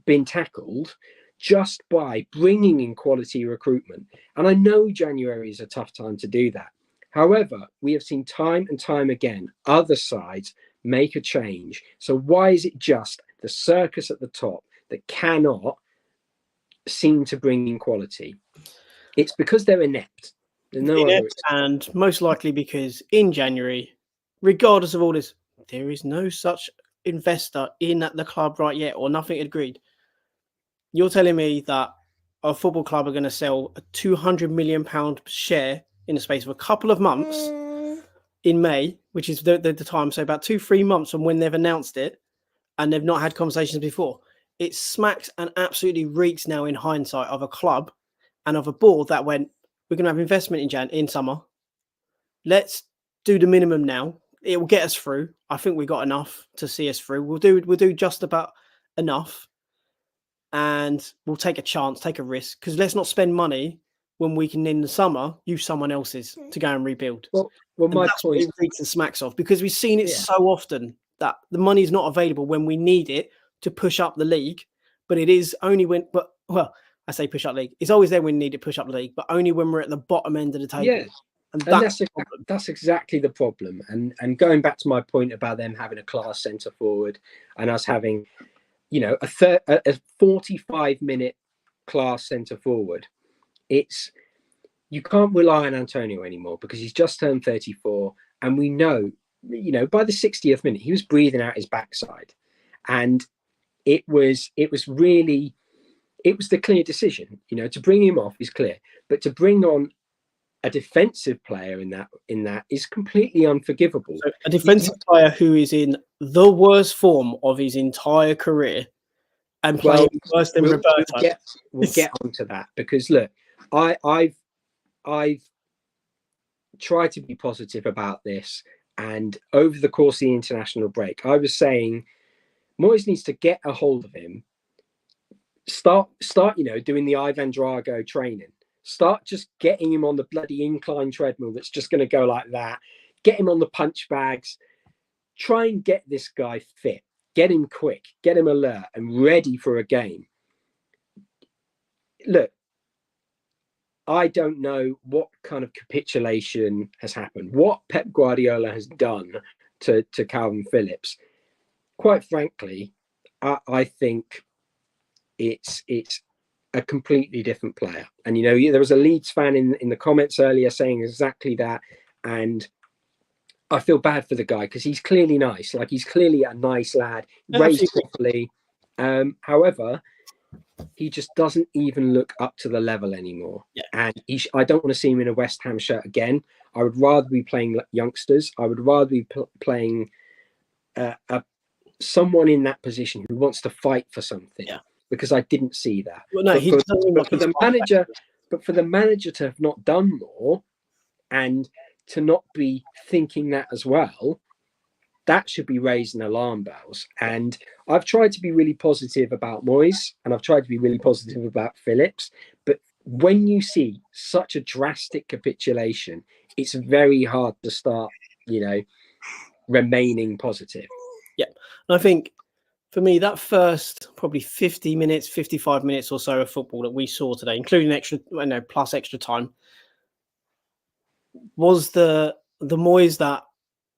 been tackled just by bringing in quality recruitment. And I know January is a tough time to do that. However, we have seen time and time again other sides make a change. So why is it just the circus at the top that cannot seem to bring in quality? It's because they're inept. No inept, and most likely because in January, regardless of all this, there is no such investor in at the club right yet, or nothing agreed. You're telling me that a football club are going to sell a £200 million share in the space of a couple of months in May, which is the time, so about 2-3 months from when they've announced it, and they've not had conversations before. It smacks and absolutely reeks now in hindsight of a club and of a board that went, we're going to have investment in summer. Let's do the minimum now. It will get us through. I think we got enough to see us through. We'll do just about enough, and we'll take a chance, take a risk, because let's not spend money when we can in the summer use someone else's to go and rebuild. Well, my that's point what it reeks and smacks of, because we've seen it so often that the money is not available when we need it to push up the league, but it is only when. But well, I say push up league. It's always there when we need to push up the league, but only when we're at the bottom end of the table. Yeah. And that's exactly the problem. And going back to my point about them having a class centre forward and us having, you know, a 45-minute class centre forward, you can't rely on Antonio anymore because he's just turned 34, and we know, you know, by the 60th minute he was breathing out his backside, and it was the clear decision, you know, to bring him off is clear, but to bring on a defensive player in that is completely unforgivable. So a defensive player who is in the worst form of his entire career and playing worse than Roberto. We'll get onto that, because look, I've tried to be positive about this, and over the course of the international break, I was saying Moyes needs to get a hold of him, start, you know, doing the Ivan Drago training. Start just getting him on the bloody incline treadmill that's just going to go like that. Get him on the punch bags. Try and get this guy fit. Get him quick. Get him alert and ready for a game. Look, I don't know what kind of capitulation has happened, what Pep Guardiola has done to Calvin Phillips. Quite frankly, I think it's a completely different player. And, you know, there was a Leeds fan in the comments earlier saying exactly that. And I feel bad for the guy because he's clearly nice. Like, he's clearly a nice lad, raised properly. However, he just doesn't even look up to the level anymore. Yeah. And I don't want to see him in a West Ham shirt again. I would rather be playing youngsters. I would rather be playing someone in that position who wants to fight for something. Yeah. Because I didn't see that. Well, no, but for the manager to have not done more and to not be thinking that as well, that should be raising alarm bells. And I've tried to be really positive about Moyes, and I've tried to be really positive about Phillips. But when you see such a drastic capitulation, it's very hard to start, remaining positive. Yeah. And I think for me, that first probably 50 minutes, 55 minutes or so of football that we saw today, including plus extra time, was the Moyes that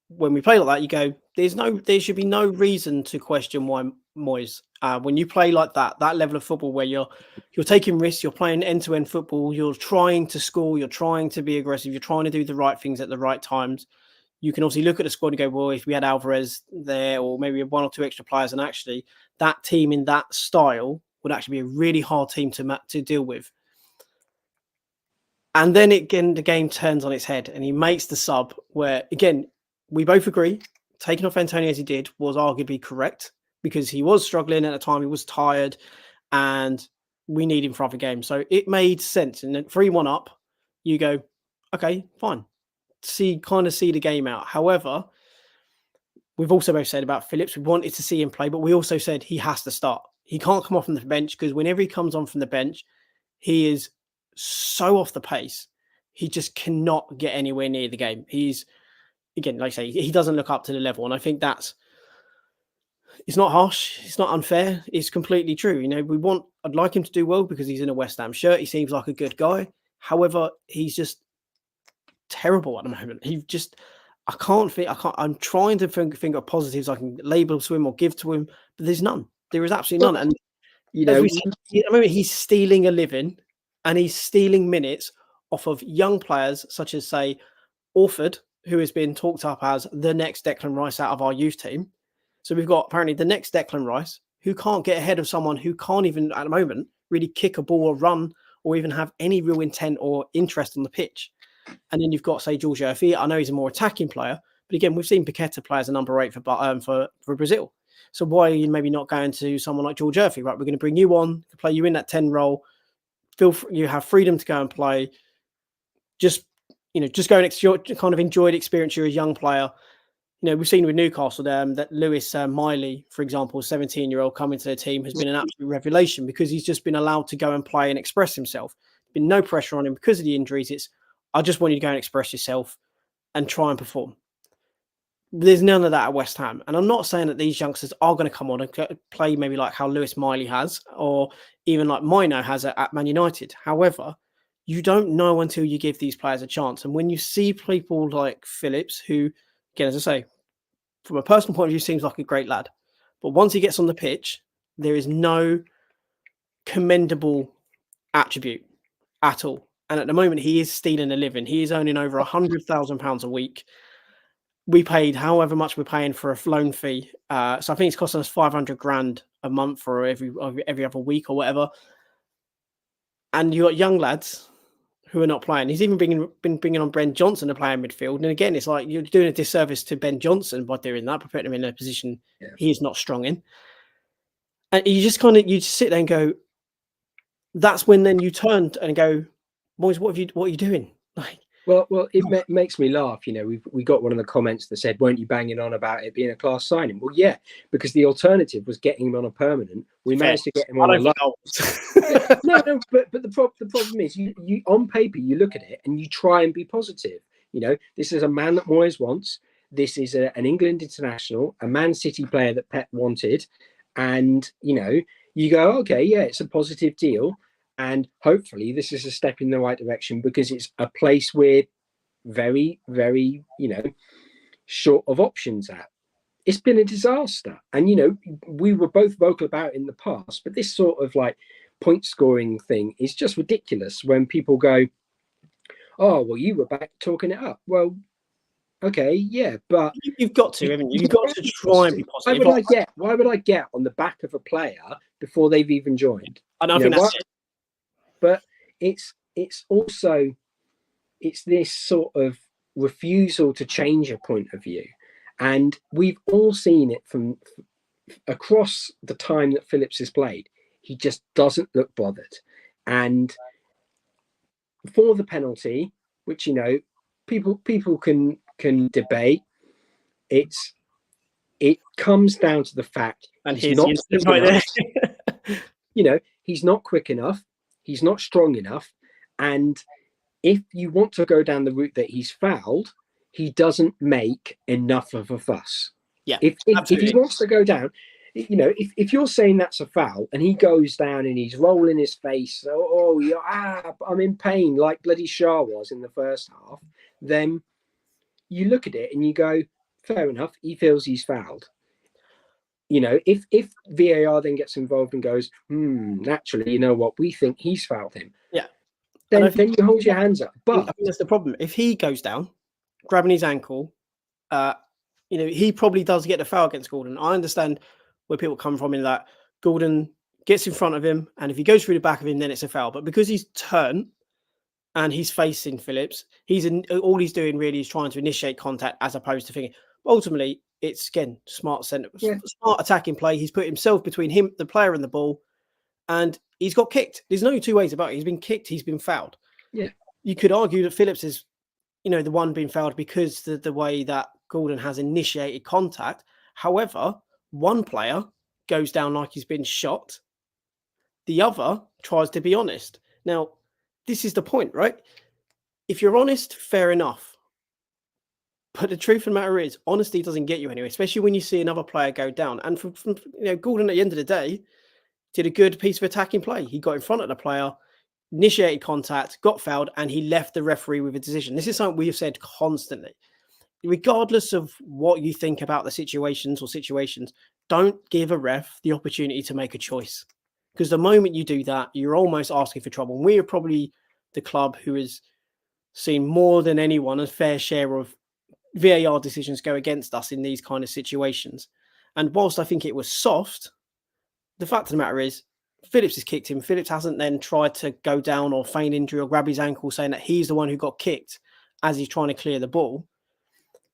when we play like that, you go, there should be no reason to question why Moyes. When you play like that level of football where you're taking risks, you're playing end-to-end football, you're trying to score, you're trying to be aggressive, you're trying to do the right things at the right times. You can obviously look at the squad and go, well, if we had Alvarez there or maybe one or two extra players, and actually that team in that style would actually be a really hard team to deal with. And then the game turns on its head and he makes the sub where, again, we both agree, taking off Antonio as he did was arguably correct because he was struggling at the time. He was tired and we need him for other games. So it made sense. And then 3-1 up, you go, okay, fine. Kind of see the game out. However, we've also both said about Phillips, we wanted to see him play, but we also said he has to start. He can't come off from the bench because whenever he comes on from the bench, he is so off the pace. He just cannot get anywhere near the game. He's, again, like I say, he doesn't look up to the level. And I think it's not harsh. It's not unfair. It's completely true. I'd like him to do well because he's in a West Ham shirt. He seems like a good guy. However, he's just terrible at the moment. I'm trying to think of positives I can label to him or give to him, but there's none. There is absolutely none. And as we said, at the moment, he's stealing a living and he's stealing minutes off of young players such as, say, Orford, who has been talked up as the next Declan Rice out of our youth team. So we've got apparently the next Declan Rice who can't get ahead of someone who can't even, at the moment, really kick a ball or run or even have any real intent or interest on the pitch. And then you've got, say, George Murphy. I know he's a more attacking player, but again, we've seen Paqueta play as a number 8 for Brazil. So why are you maybe not going to someone like George Murphy? Right, we're going to bring you on, play you in that 10 role. You have freedom to go and play. Just go and kind of enjoy the experience. You're a young player. We've seen with Newcastle that Lewis Miley, for example, 17-year-old coming to the team, has been an absolute revelation because he's just been allowed to go and play and express himself. There's been no pressure on him because of the injuries. I just want you to go and express yourself and try and perform. There's none of that at West Ham. And I'm not saying that these youngsters are going to come on and play maybe like how Lewis Miley has or even like Mino has at Man United. However, you don't know until you give these players a chance. And when you see people like Phillips, who, again, as I say, from a personal point of view, seems like a great lad. But once he gets on the pitch, there is no commendable attribute at all. And at the moment, he is stealing a living. He is earning over £100,000 a week. We paid however much we're paying for a loan fee. So I think it's costing us 500 grand a month or every other week or whatever. And you got young lads who are not playing. He's even been bringing on Ben Johnson to play in midfield. And again, it's like you're doing a disservice to Ben Johnson by doing that, by putting him in a position he is not strong in. And you just sit there and go, that's when then you turn and go, boys, what are you doing? Like, well, it makes me laugh. We got one of the comments that said, "Weren't you banging on about it being a class signing?" Well, yeah, because the alternative was getting him on a permanent. We managed to get him on a loan. No, but the problem is, you on paper you look at it and you try and be positive. This is a man that Moyes wants. This is an England international, a Man City player that Pep wanted, and you go, okay, yeah, it's a positive deal. And hopefully this is a step in the right direction because it's a place we're very, very, short of options at. It's been a disaster. And, we were both vocal about it in the past, but this sort of like point scoring thing is just ridiculous when people go, oh, well, you were back talking it up. Well, okay, yeah, but you've got to, haven't you? You've got to try and be positive. Why would I get on the back of a player before they've even joined? I don't You think know that's what? it. But it's also this sort of refusal to change a point of view, and we've all seen it from across the time that Phillips has played. He just doesn't look bothered, and for the penalty, which people can debate, it comes down to the fact And he's here's the not incident quick right enough. there. He's not quick enough. He's not strong enough. And if you want to go down the route that he's fouled, he doesn't make enough of a fuss. Yeah, If he absolutely. wants to go down, if you're saying that's a foul and he goes down and he's rolling his face, I'm in pain, like bloody Shah was in the first half, then you look at it and you go, fair enough, he feels he's fouled. If VAR then gets involved and goes, naturally, you know what, we think he's fouled him. Yeah. Then you hold your hands up. I But think that's the problem. If he goes down, grabbing his ankle, he probably does get the foul against Gordon. I understand where people come from in that Gordon gets in front of him, and if he goes through the back of him, then it's a foul. But because he's turned and he's facing Phillips, all he's doing really is trying to initiate contact as opposed to thinking. Ultimately, it's again smart attacking play. He's put himself between him, the player, and the ball, and he's got kicked. There's no two ways about it. He's been kicked. He's been fouled. Yeah, you could argue that Phillips is, the one being fouled because the way that Gordon has initiated contact. However, one player goes down like he's been shot. The other tries to be honest. Now, this is the point, right? If you're honest, fair enough. But the truth of the matter is, honesty doesn't get you anywhere, especially when you see another player go down. And from Gordon, at the end of the day, did a good piece of attacking play. He got in front of the player, initiated contact, got fouled, and he left the referee with a decision. This is something we've said constantly. Regardless of what you think about the situations, don't give a ref the opportunity to make a choice. Because the moment you do that, you're almost asking for trouble. And we are probably the club who has seen more than anyone a fair share of VAR decisions go against us in these kind of situations. And whilst I think it was soft, the fact of the matter is, Phillips has kicked him. Phillips hasn't then tried to go down or feign injury or grab his ankle, saying that he's the one who got kicked as he's trying to clear the ball.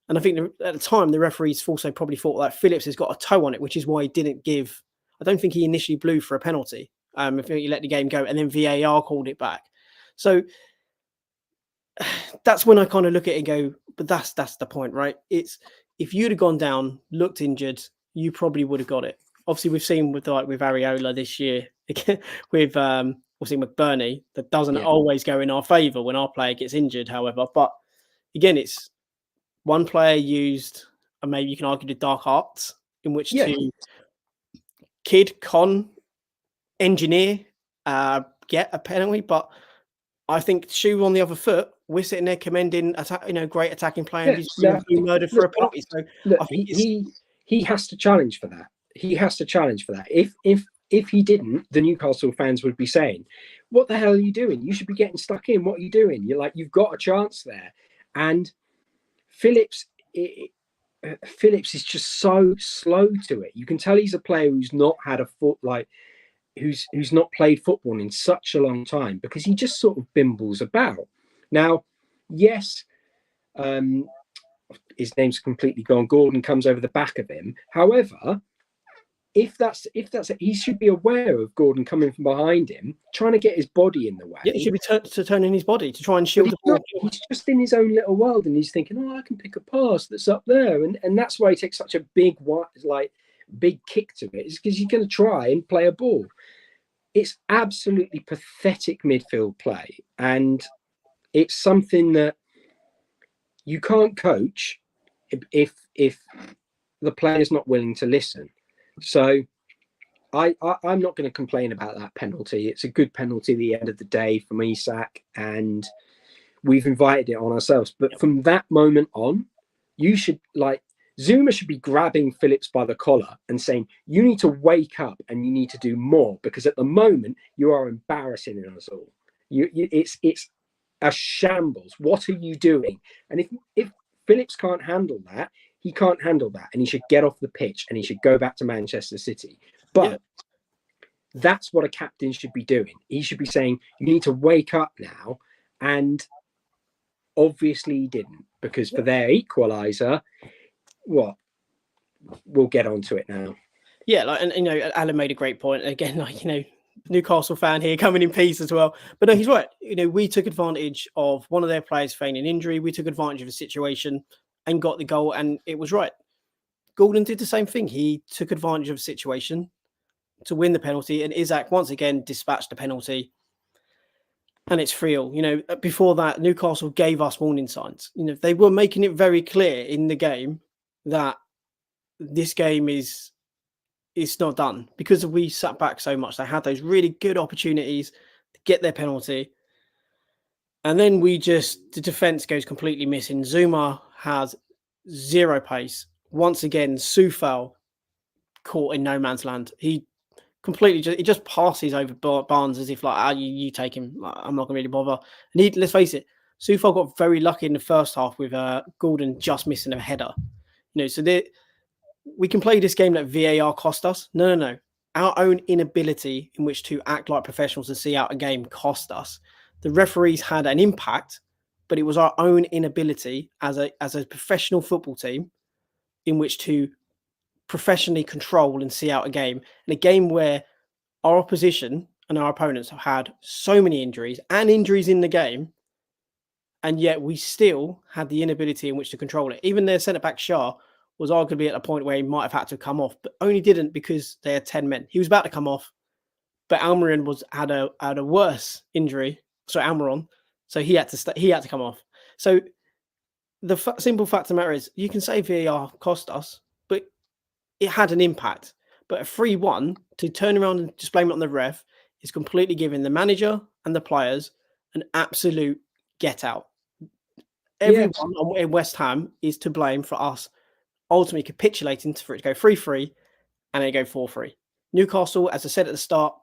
And I think at the time, the referees also probably thought that Phillips has got a toe on it, which is why he didn't give. I don't think he initially blew for a penalty. I think he let the game go, and then VAR called it back. So that's when I kind of look at it and go, but that's the point, right? It's if you'd have gone down, looked injured, you probably would have got it. Obviously, we've seen with Areola this year, with we'll see McBurney, that doesn't always go in our favour when our player gets injured, however. But again, it's one player used, and maybe you can argue the dark arts in which to engineer, get a penalty. But I think shoe on the other foot, we're sitting there commending great attacking play, and he's been murdered for a penalty. So I think he has to challenge for that. He has to challenge for that. If he didn't, the Newcastle fans would be saying, "What the hell are you doing? You should be getting stuck in. What are you doing? You've got a chance there." And Phillips is just so slow to it. You can tell he's a player who's not had a foot who's not played football in such a long time, because he just sort of bimbles about. Now, yes, his name's completely gone. Gordon comes over the back of him. However, if that's it, he should be aware of Gordon coming from behind him, trying to get his body in the way. Yeah, he should be turning his body to try and shield the ball. He's just in his own little world, and he's thinking, "Oh, I can pick a pass that's up there," and that's why he takes such a big kick to it. Is because he's going to try and play a ball. It's absolutely pathetic midfield play, and it's something that you can't coach if the player's not willing to listen. So I'm not going to complain about that penalty. It's a good penalty at the end of the day from Isak, and we've invited it on ourselves. But from that moment on, you should Zuma should be grabbing Phillips by the collar and saying, "You need to wake up and you need to do more, because at the moment you are embarrassing us all. It's a shambles. What are you doing?" And if Phillips can't handle that, he can't handle that, and he should get off the pitch and he should go back to Manchester City. But That's what a captain should be doing. He should be saying, you need to wake up now. And obviously he didn't, because for their equaliser, we'll get onto it now. Yeah, like, and Alan made a great point. Again, like, Newcastle fan here coming in peace as well. But no, he's right. We took advantage of one of their players feigning injury. We took advantage of the situation and got the goal, and it was right. Gordon did the same thing. He took advantage of the situation to win the penalty, and Isaac once again dispatched the penalty, and it's 3-3. Before that, Newcastle gave us warning signs. They were making it very clear in the game that this game it's not done because we sat back so much. They had those really good opportunities to get their penalty, and then the defense goes completely missing. Zuma has zero pace. Once again, Soufal caught in no man's land. He completely just passes over Barnes as if like, you take him. Like, I'm not going to really bother. And let's face it, Soufal got very lucky in the first half with Gordon just missing a header. So we can play this game that VAR cost us. No. Our own inability in which to act like professionals and see out a game cost us. The referees had an impact, but it was our own inability as a professional football team in which to professionally control and see out a game. In a game where our opposition and our opponents have had so many injuries and injuries in the game, and yet we still had the inability in which to control it. Even their centre-back Shah was arguably at a point where he might have had to come off, but only didn't because they had 10 men. He was about to come off, but Almiron had a worse injury. So Almiron, so he had to come off. So the simple fact of the matter is, you can say VAR cost us, but it had an impact. But a 3-1 to turn around and just blame it on the ref is completely giving the manager and the players an absolute get out. Everyone in West Ham is to blame for us ultimately capitulating for it to go 3-3 and then go 4-3. Newcastle, as I said at the start,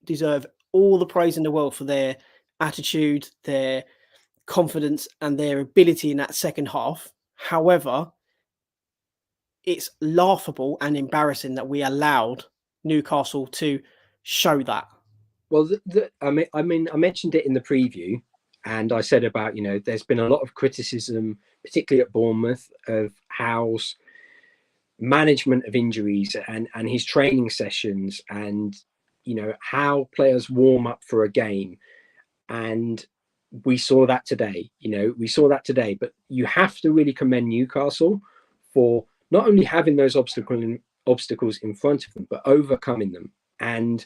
deserve all the praise in the world for their attitude, their confidence, and their ability in that second half. However, it's laughable and embarrassing that we allowed Newcastle to show that. Well, I mentioned it in the preview, and I said about, there's been a lot of criticism, particularly at Bournemouth, of Howe's management of injuries and his training sessions, and, how players warm up for a game. And we saw that today, but you have to really commend Newcastle for not only having those obstacles in front of them, but overcoming them. And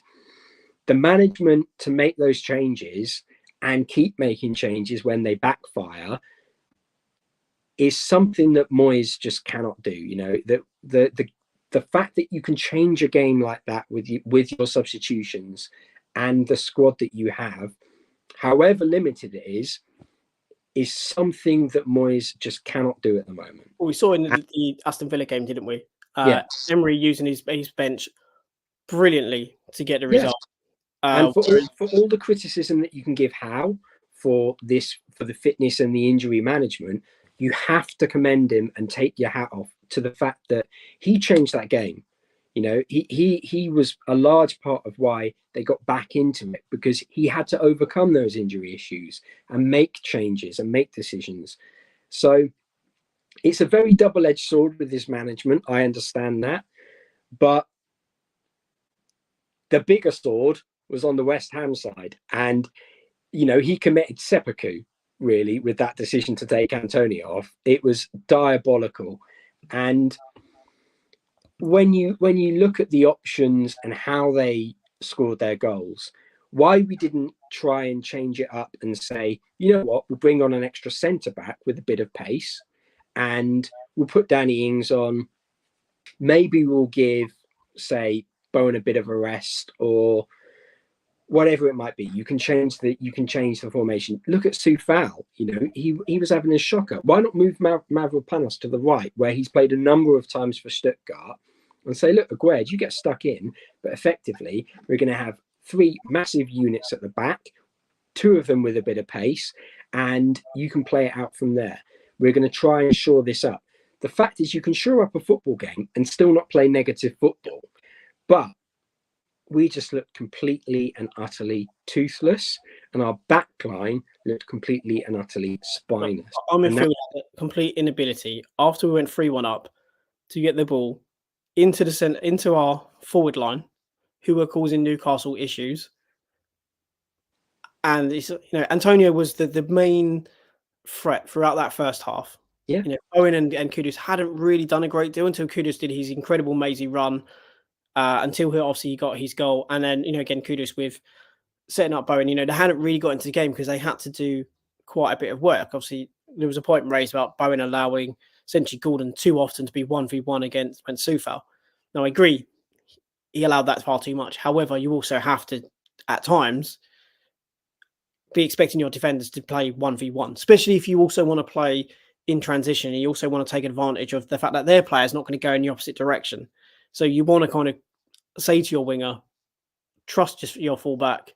the management to make those changes and keep making changes when they backfire is something that Moyes just cannot do. The fact that you can change a game like that with your substitutions and the squad that you have, however limited it is something that Moyes just cannot do at the moment. Well, we saw in the Aston Villa game, didn't we? Emery using his bench brilliantly to get the result. And for all the criticism that you can give Howe for the fitness and the injury management, you have to commend him and take your hat off to the fact that he changed that game. He was a large part of why they got back into it, because he had to overcome those injury issues and make changes and make decisions. So it's a very double-edged sword with his management. I understand that. But the bigger sword was on the West Ham side. And, he committed seppuku, really, with that decision to take Antonio off. It was diabolical. And when you look at the options and how they scored their goals, why we didn't try and change it up and say, you know what, we'll bring on an extra centre-back with a bit of pace and we'll put Danny Ings on. Maybe we'll give, say, Bowen a bit of a rest, or whatever it might be. You can change the formation. Look at Soufal. He was having a shocker. Why not move Mavropanos to the right, where he's played a number of times for Stuttgart, and say, look, Aguerd, you get stuck in, but effectively we're going to have 3 massive units at the back, 2 of them with a bit of pace, and you can play it out from there. We're going to try and shore this up. The fact is, you can shore up a football game and still not play negative football. But we just looked completely and utterly toothless, and our back line looked completely and utterly spineless. Our And that, midfield had a complete inability after we went 3-1 up to get the ball into the centre, into our forward line, who were causing Newcastle issues. And it's, Antonio was the main threat throughout that first half. yeah, Owen and Kudus hadn't really done a great deal until Kudus did his incredible mazy run, until he got his goal. And then, again, Kudus with setting up Bowen. They hadn't really got into the game because they had to do quite a bit of work. Obviously, there was a point raised about Bowen allowing essentially Gordon too often to be 1v1 against Soufal. Now, I agree, he allowed that far too much. However, you also have to, at times, be expecting your defenders to play 1v1, especially if you also want to play in transition and you also want to take advantage of the fact that their player is not going to go in the opposite direction. So you want to kind of say to your winger, trust just your fullback,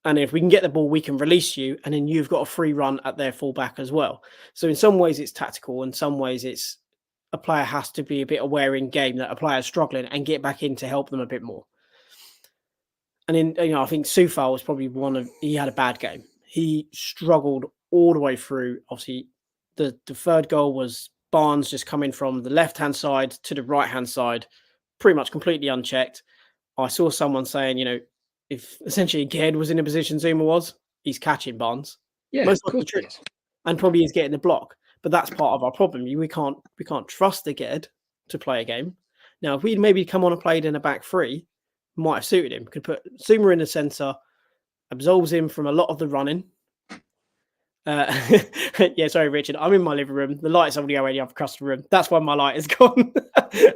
and if we can get the ball, we can release you, and then you've got a free run at their fullback as well. So in some ways it's tactical, in some ways it's a player has to be a bit aware in game that a player is struggling and get back in to help them a bit more. And in, I think Soufal was probably he had a bad game. He struggled all the way through. Obviously, the third goal was Barnes just coming from the left-hand side to the right-hand side, pretty much completely unchecked. I saw someone saying, if essentially Ged was in a position Zuma was, he's catching Barnes. yeah, Most of likely course true. And probably is getting the block. But that's part of our problem. We can't trust the Ged to play a game. Now, if we'd maybe come on and played in a back three, might have suited him. Could put Zuma in the centre, absolves him from a lot of the running. Yeah, sorry, Richard. I'm in my living room. The lights are already across the room. That's why my light is gone,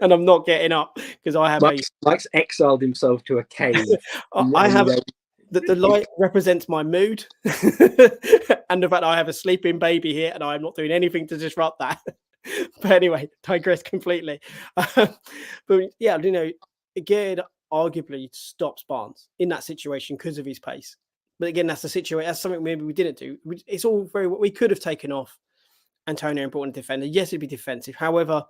and I'm not getting up because I have Mike's exiled himself to a cave. I have the light represents my mood, and the fact that I have a sleeping baby here, and I'm not doing anything to disrupt that. But anyway, digress completely. But yeah, again, arguably stops Barnes in that situation because of his pace. But again, that's the situation. That's something maybe we didn't do. It's all very. We could have taken off Antonio and brought in a defender. Yes, it'd be defensive. However,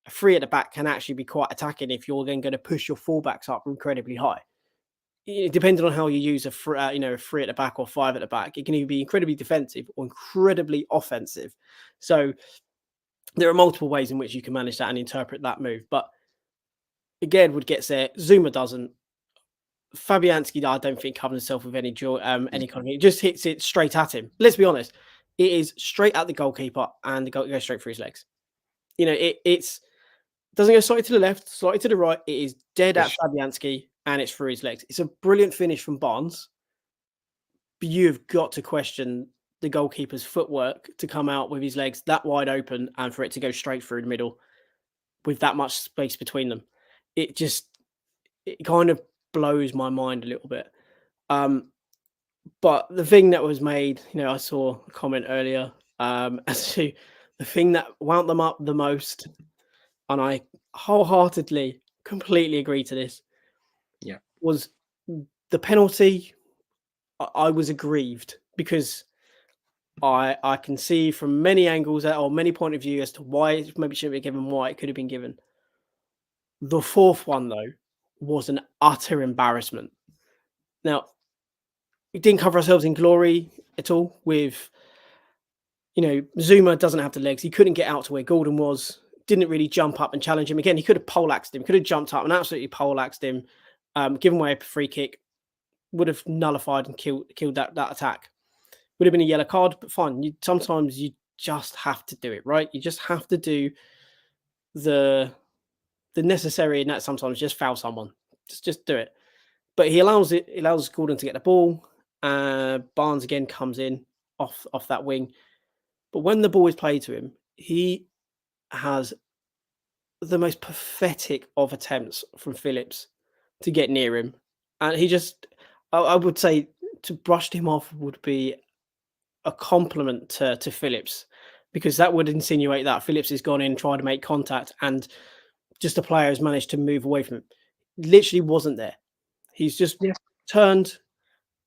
a three at the back can actually be quite attacking if you're then going to push your fullbacks up incredibly high. Depending on how you use a three at the back or five at the back, it can either be incredibly defensive or incredibly offensive. So there are multiple ways in which you can manage that and interpret that move. But again, Wood gets there. Zuma doesn't. Fabianski, I don't think, covers himself with any joy, any kind of. It just hits it straight at him. Let's be honest, it is straight at the goalkeeper, and the goal goes straight through his legs. It's doesn't go slightly to the left, slightly to the right. It is dead at Fabianski, and it's through his legs. It's a brilliant finish from Barnes, but you've got to question the goalkeeper's footwork to come out with his legs that wide open and for it to go straight through the middle with that much space between them. It kind of blows my mind a little bit. But the thing that was made, I saw a comment earlier as to the thing that wound them up the most, and I wholeheartedly, completely agree to this. Yeah, was the penalty. I was aggrieved because I can see from many angles or many point of view as to why it maybe shouldn't be given, why it could have been given. The fourth one, though, was an utter embarrassment. Now, we didn't cover ourselves in glory at all with, Zuma doesn't have the legs. He couldn't get out to where Gordon was, didn't really jump up and challenge him. Again, he could have poleaxed him, could have jumped up and absolutely poleaxed him, given away a free kick, would have nullified and killed that attack. Would have been a yellow card, but fine. Sometimes you just have to do it, right? You just have to do the necessary, and that sometimes just foul someone. Just do it. But he allows Gordon to get the ball. Barnes again comes in off that wing. But when the ball is played to him, he has the most pathetic of attempts from Phillips to get near him. And he just, I would say, to brush him off would be a compliment to Phillips, because that would insinuate that Phillips has gone in, tried to make contact, and just a player has managed to move away from him. Literally wasn't there. He's just turned,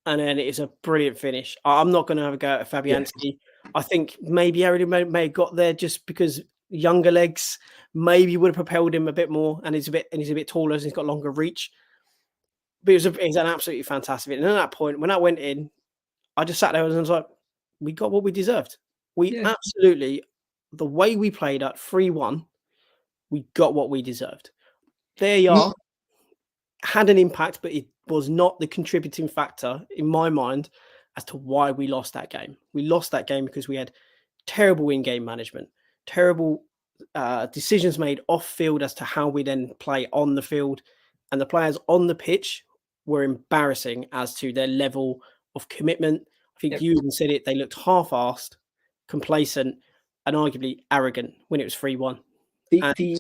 and then it is a brilliant finish. I'm not going to have a go at Fabianski. Yeah. I think maybe Harry may have got there just because younger legs maybe would have propelled him a bit more, and he's a bit taller, so he's got longer reach. But it was an absolutely fantastic. And at that point, when that went in, I just sat there and was like, we got what we deserved. We absolutely, the way we played at 3-1, we got what we deserved. There you are. Had an impact, but it was not the contributing factor in my mind as to why we lost that game. We lost that game because we had terrible in-game management, terrible decisions made off field as to how we then play on the field, and the players on the pitch were embarrassing as to their level of commitment. I think you even said it. They looked half-assed, complacent, and arguably arrogant when it was 3-1. The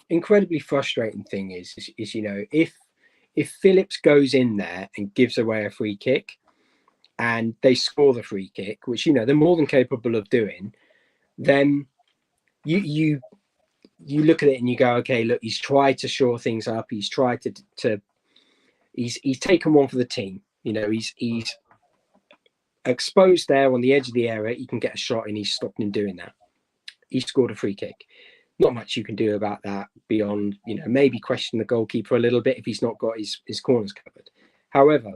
incredibly frustrating thing is if Phillips goes in there and gives away a free kick and they score the free kick, which they're more than capable of doing, then you look at it and you go, okay, look, he's tried to shore things up. He's tried to he's taken one for the team. He's exposed there on the edge of the area. He can get a shot and he's stopped him doing that. He scored a free kick. Not much you can do about that beyond, maybe question the goalkeeper a little bit if he's not got his corners covered. However,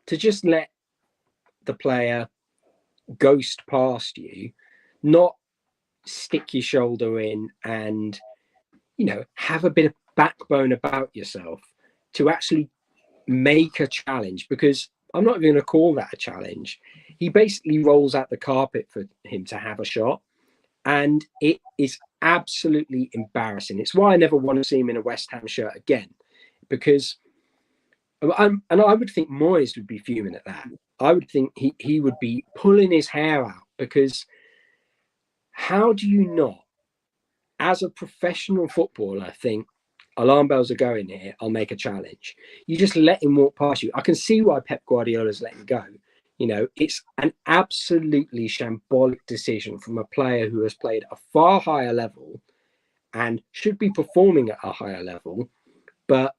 to just let the player ghost past you, not stick your shoulder in and, have a bit of backbone about yourself to actually make a challenge, because I'm not even going to call that a challenge. He basically rolls out the carpet for him to have a shot. And it is absolutely embarrassing. It's why I never want to see him in a West Ham shirt again, because I would think Moyes would be fuming at that. I would think he would be pulling his hair out, because how do you not, as a professional footballer, think alarm bells are going here, I'll make a challenge? You just let him walk past you. I can see why Pep Guardiola's letting go. It's an absolutely shambolic decision from a player who has played a far higher level and should be performing at a higher level, but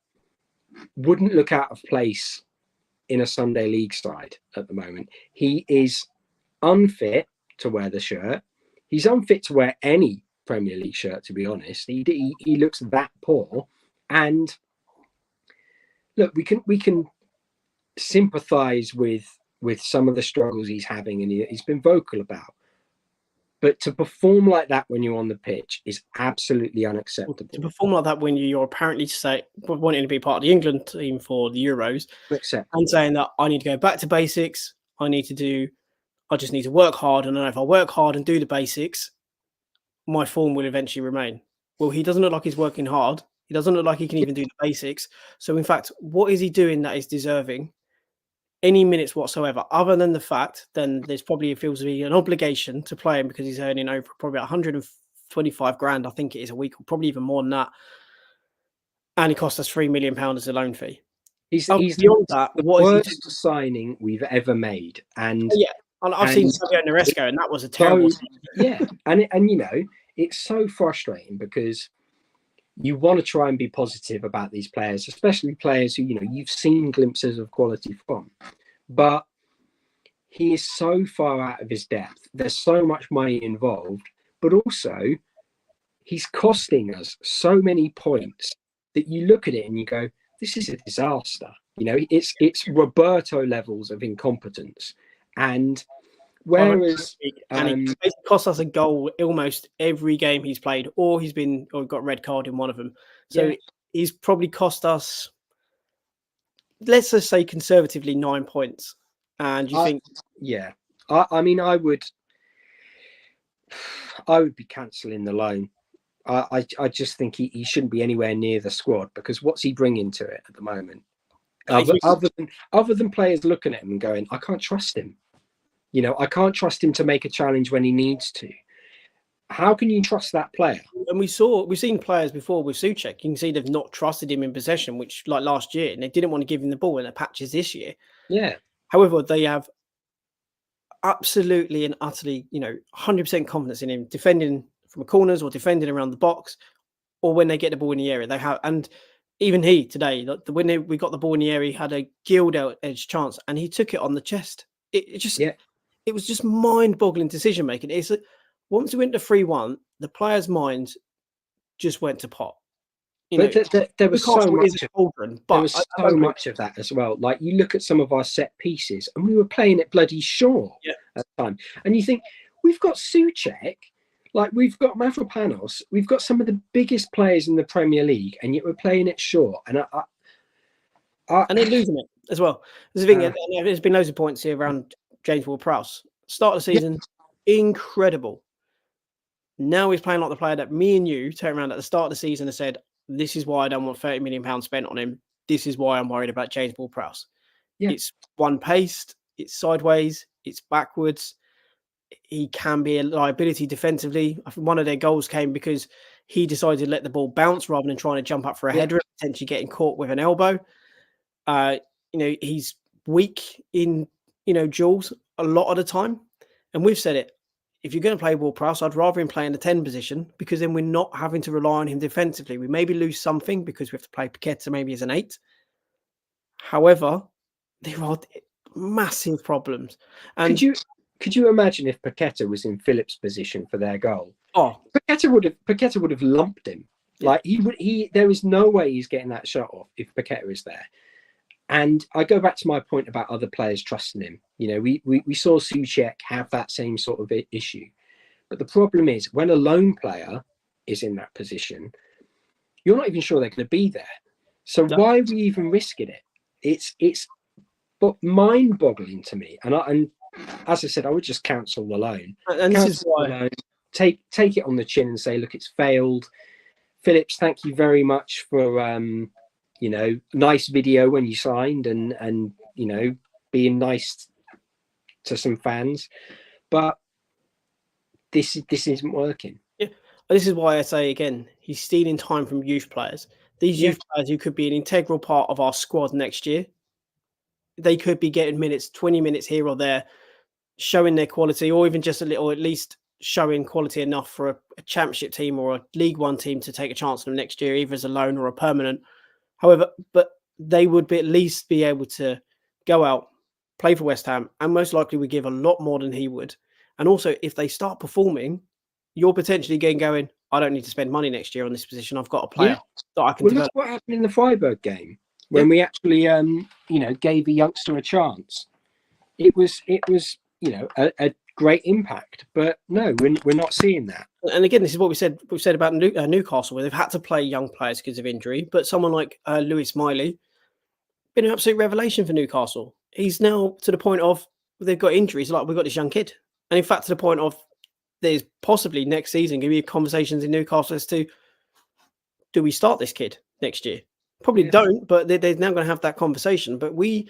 wouldn't look out of place in a Sunday League side at the moment. He is unfit to wear the shirt. He's unfit to wear any Premier League shirt, to be honest. He looks that poor. And look, we can sympathise with some of the struggles he's having and he's been vocal about. But to perform like that when you're on the pitch is absolutely unacceptable. To perform like that when you're apparently wanting to be part of the England team for the Euros, and saying that I need to go back to basics, I just need to work hard, and I know if I work hard and do the basics, my form will eventually remain. Well, he doesn't look like he's working hard. He doesn't look like he can even do the basics. So in fact, what is he doing that is deserving any minutes whatsoever, other than the fact then there's probably feels to be an obligation to play him because he's earning over probably 125 grand, I think it is, a week, or probably even more than that. And he cost us £3 million as a loan fee. He's beyond that. The worst signing we've ever made. And I've seen Fabio Neresco, and that was a terrible signing. And it's so frustrating because you want to try and be positive about these players, especially players who, you've seen glimpses of quality from. But he is so far out of his depth. There's so much money involved, but also he's costing us so many points that you look at it and you go, this is a disaster. It's Roberto levels of incompetence. And whereas and it cost us a goal almost every game he's played, or got a red card in one of them. So he's probably cost us, let's just say conservatively, 9 points. And you think, I mean, I would be cancelling the loan. I just think he shouldn't be anywhere near the squad, because what's he bringing to it at the moment? Other than players looking at him and going, I can't trust him. I can't trust him to make a challenge when he needs to. How can you trust that player? And we've seen players before with Souček. You can see they've not trusted him in possession, which like last year, and they didn't want to give him the ball in the patches this year. Yeah. However, they have absolutely and utterly, 100% confidence in him defending from corners or defending around the box, or when they get the ball in the area. They have, and even he today, when we got the ball in the area, he had a gilt edge chance and he took it on the chest. It was just mind-boggling decision making. It's once we went to 3-1, the players' minds just went to pot. But there was so Newcastle much. is a cauldron, There but was so much of that as well. Like, you look at some of our set pieces, and we were playing it bloody short at the time. And you think, we've got Souček, like, we've got Mavropanos, we've got some of the biggest players in the Premier League, and yet we're playing it short. And and they're losing it as well. There's the thing. There's been loads of points here around James Ward-Prowse. Start of the season, incredible. Now he's playing like the player that me and you turned around at the start of the season and said, "This is why I don't want £30 million spent on him. This is why I'm worried about James Ward-Prowse." It's one-paced, it's sideways, it's backwards. He can be a liability defensively. I think one of their goals came because he decided to let the ball bounce rather than trying to jump up for a header, potentially getting caught with an elbow. He's weak in, duels a lot of the time. And we've said it. If you're going to play Ward-Prowse, I'd rather him play in the 10 position, because then we're not having to rely on him defensively. We maybe lose something because we have to play Paqueta maybe as an 8. However, there are massive problems. And could you imagine if Paqueta was in Phillips' position for their goal? Oh, Paqueta would have lumped him. Like, there is no way he's getting that shot off if Paqueta is there. And I go back to my point about other players trusting him. We saw Souček have that same sort of issue. But the problem is, when a lone player is in that position, you're not even sure they're going to be there. So why are we even risking it? It's mind-boggling to me. And as I said, I would just cancel the loan. And this is why take it on the chin and say, look, it's failed. Phillips, thank you very much for nice video when you signed and being nice to some fans, but this isn't working. This is why I say again, he's stealing time from youth players. These youth players who could be an integral part of our squad next year, they could be getting minutes, 20 minutes here or there, showing their quality, or even just a little, at least showing quality enough for a championship team or a League One team to take a chance on them next year, either as a loan or a permanent. However, but they would at least be able to go out, play for West Ham, and most likely would give a lot more than he would. And also, if they start performing, you're potentially going, I don't need to spend money next year on this position. I've got a player that I can develop. Look what happened in the Freiburg game when we actually, gave a youngster a chance. It was a great impact, but no, we're not seeing that. And again, this is what we said about Newcastle, where they've had to play young players because of injury. But someone like Lewis Miley, been an absolute revelation for Newcastle. He's now to the point of they've got injuries, like we've got this young kid, and in fact to the point of there's possibly next season going to be conversations in Newcastle as to, do we start this kid next year? Probably don't, but they're now going to have that conversation. But we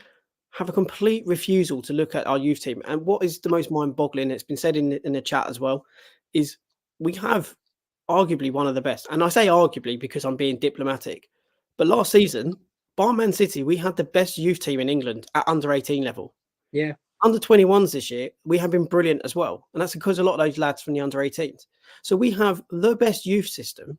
have a complete refusal to look at our youth team. And what is the most mind-boggling, it's been said in the chat as well, is we have arguably one of the best. And I say arguably because I'm being diplomatic. But last season, bar Man City, we had the best youth team in England at under 18 level. Yeah. Under 21s this year, we have been brilliant as well. And that's because a lot of those lads from the under 18s. So we have the best youth system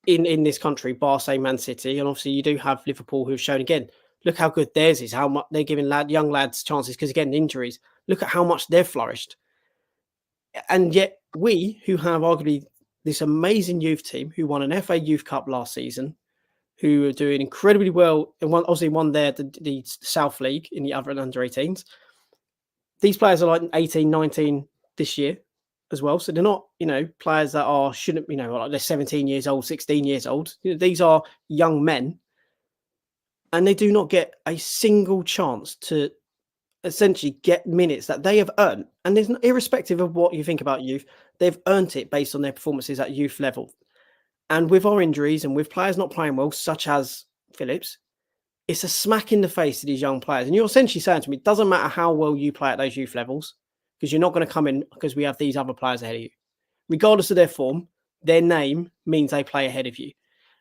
in this country, bar say Man City. And obviously you do have Liverpool, who've shown again, look how good theirs is, how much they're giving young lads chances, because again, injuries, look at how much they've flourished. And yet we, who have arguably this amazing youth team, who won an FA Youth Cup last season, who are doing incredibly well, and obviously won the South League in the other under 18s. These players are like 18, 19 this year as well. So they're not, players that shouldn't, like they're 17 years old, 16 years old. These are young men. And they do not get a single chance to essentially get minutes that they have earned. And there's irrespective of what you think about youth, they've earned it based on their performances at youth level. And with our injuries and with players not playing well, such as Phillips, it's a smack in the face to these young players. And you're essentially saying to me, it doesn't matter how well you play at those youth levels, because you're not going to come in because we have these other players ahead of you. Regardless of their form, their name means they play ahead of you.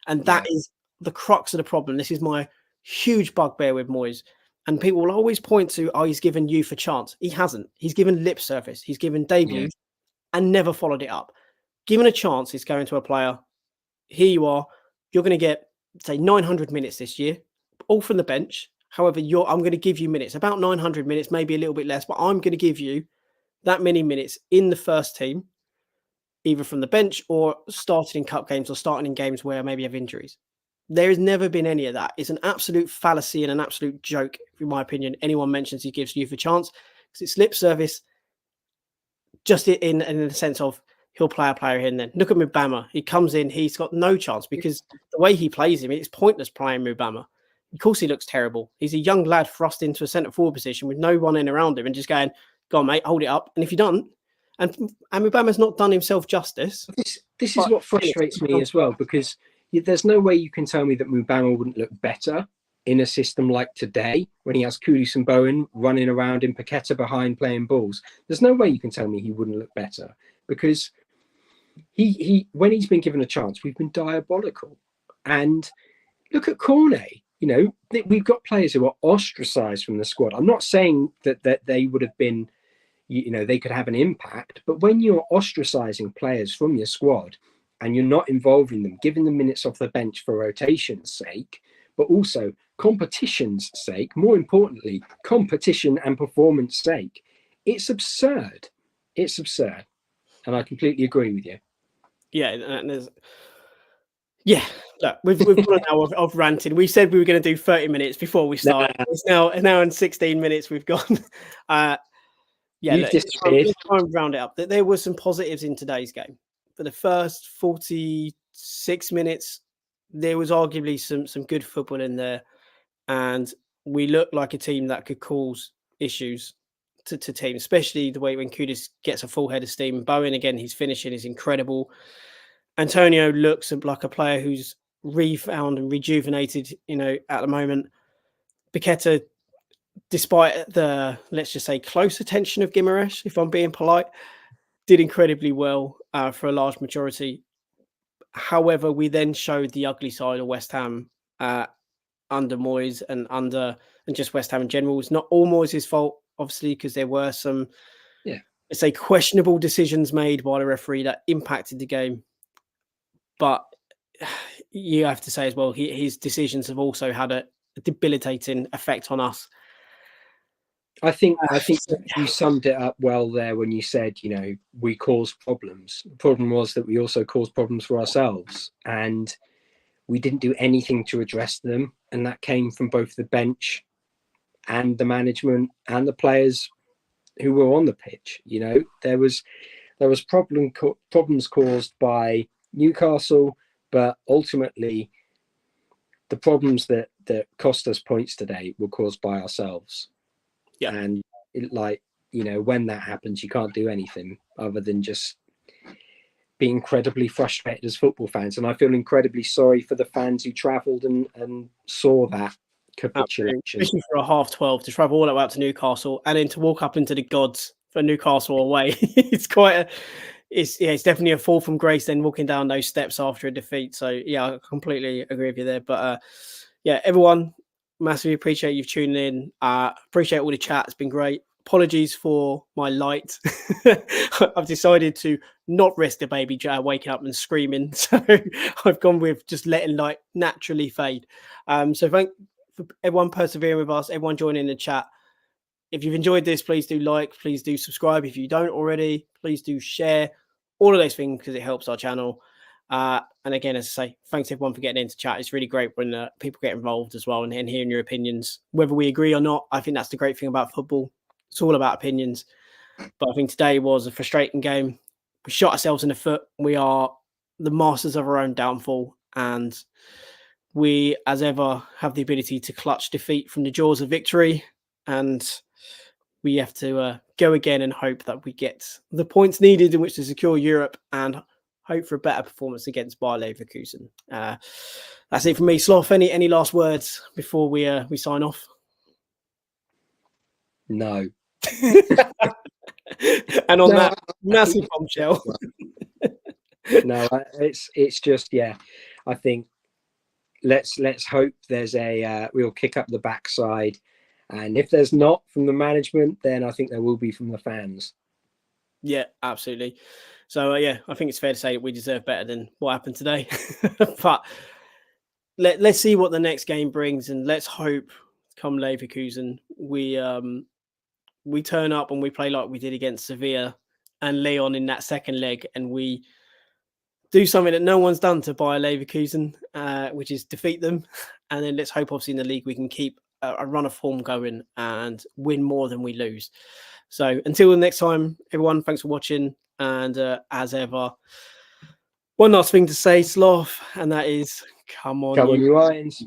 And that is the crux of the problem. This is my huge bugbear with Moyes. And people will always point to, he's given youth a chance. He hasn't. He's given lip service. He's given debuts and never followed it up. Given a chance is going to a player, here you are, you're going to get, say, 900 minutes this year, all from the bench. However, I'm going to give you minutes, about 900 minutes, maybe a little bit less, but I'm going to give you that many minutes in the first team. either from the bench or starting in cup games or starting in games where maybe have injuries. There has never been any of that. It's an absolute fallacy and an absolute joke, in my opinion. Anyone mentions he gives youth a chance because it's lip service, just in the sense of he'll play a player here and then. Look at Mubama. He comes in, he's got no chance because the way he plays him, it's pointless playing Mubama. Of course, he looks terrible. He's a young lad thrust into a centre forward position with no one in around him and just going, go on, mate, hold it up. And if you don't, and Mubama's not done himself justice. This is what frustrates me as well, because there's no way you can tell me that Mubama wouldn't look better in a system like today when he has Kudus and Bowen running around in Paqueta behind playing balls. There's no way you can tell me he wouldn't look better, because he when he's been given a chance, we've been diabolical. And look at Cornet. You know, we've got players who are ostracized from the squad. I'm not saying that they would have been, you know, they could have an impact, but when you're ostracizing players from your squad and you're not involving them, giving them minutes off the bench for rotation's sake, but also competition's sake, more importantly, competition and performance sake, it's absurd. It's absurd. And I completely agree with you. Yeah, and there's... Yeah, look, we've got an hour of ranting. We said we were going to do 30 minutes before we started. It's now an hour and 16 minutes we've gone. Yeah, let's try and round it up. There were some positives in today's game. For the first 46 minutes, there was arguably some good football in there, and we looked like a team that could cause issues to teams, especially the way when Kudus gets a full head of steam. Bowen, again, his finishing is incredible. Antonio looks like a player who's refound and rejuvenated, you know, at the moment. Paqueta, despite the, let's just say, close attention of Guimaraes, if I'm being polite, did incredibly well for a large majority. However, we then showed the ugly side of West Ham under Moyes and just West Ham in general. It's not all Moyes' fault, obviously, because there were some, let's say, questionable decisions made by the referee that impacted the game. But you have to say as well, his decisions have also had a debilitating effect on us. I think you summed it up well there when you said, you know, we caused problems. The problem was that we also caused problems for ourselves, and we didn't do anything to address them. And that came from both the bench and the management and the players who were on the pitch. You know, there was problems caused by Newcastle, but ultimately the problems that cost us points today were caused by ourselves. Yeah. And when that happens, you can't do anything other than just be incredibly frustrated as football fans. And I feel incredibly sorry for the fans who travelled and saw that capitulation. Especially for a 12:30 to travel all the way up to Newcastle and then to walk up into the gods for Newcastle away. It's definitely a fall from grace then walking down those steps after a defeat. So yeah, I completely agree with you there. But everyone, massively appreciate you tuning in. Appreciate all the chat. It's been great. Apologies for my light. I've decided to not risk the baby waking up and screaming. So I've gone with just letting light naturally fade. So thank for everyone persevering with us, everyone joining the chat. If you've enjoyed this, please do like, please do subscribe. If you don't already, please do share all of those things because it helps our channel. And again, as I say, thanks everyone for getting into chat. It's really great when people get involved as well and hearing your opinions, whether we agree or not. I think that's the great thing about football. It's all about opinions. But I think today was a frustrating game. We shot ourselves in the foot. We are the masters of our own downfall. And we, as ever, have the ability to clutch defeat from the jaws of victory. And we have to go again and hope that we get the points needed in which to secure Europe and hope for a better performance against Bayer Leverkusen. That's it from me. Sloth, any last words before we sign off? No. And on that massive bombshell. No, it's just, I think let's hope there's we'll kick up the backside. And if there's not from the management, then I think there will be from the fans. Yeah, absolutely. So, I think it's fair to say that we deserve better than what happened today. But let's see what the next game brings. And let's hope, come Leverkusen, we turn up and we play like we did against Sevilla and Leon in that second leg, and we do something that no one's done to Bayer Leverkusen, which is defeat them. And then let's hope, obviously, in the league we can keep a run of form going and win more than we lose. So until the next time, everyone, thanks for watching. And as ever, one last thing to say, Sloth, and that is, come on, you Lions.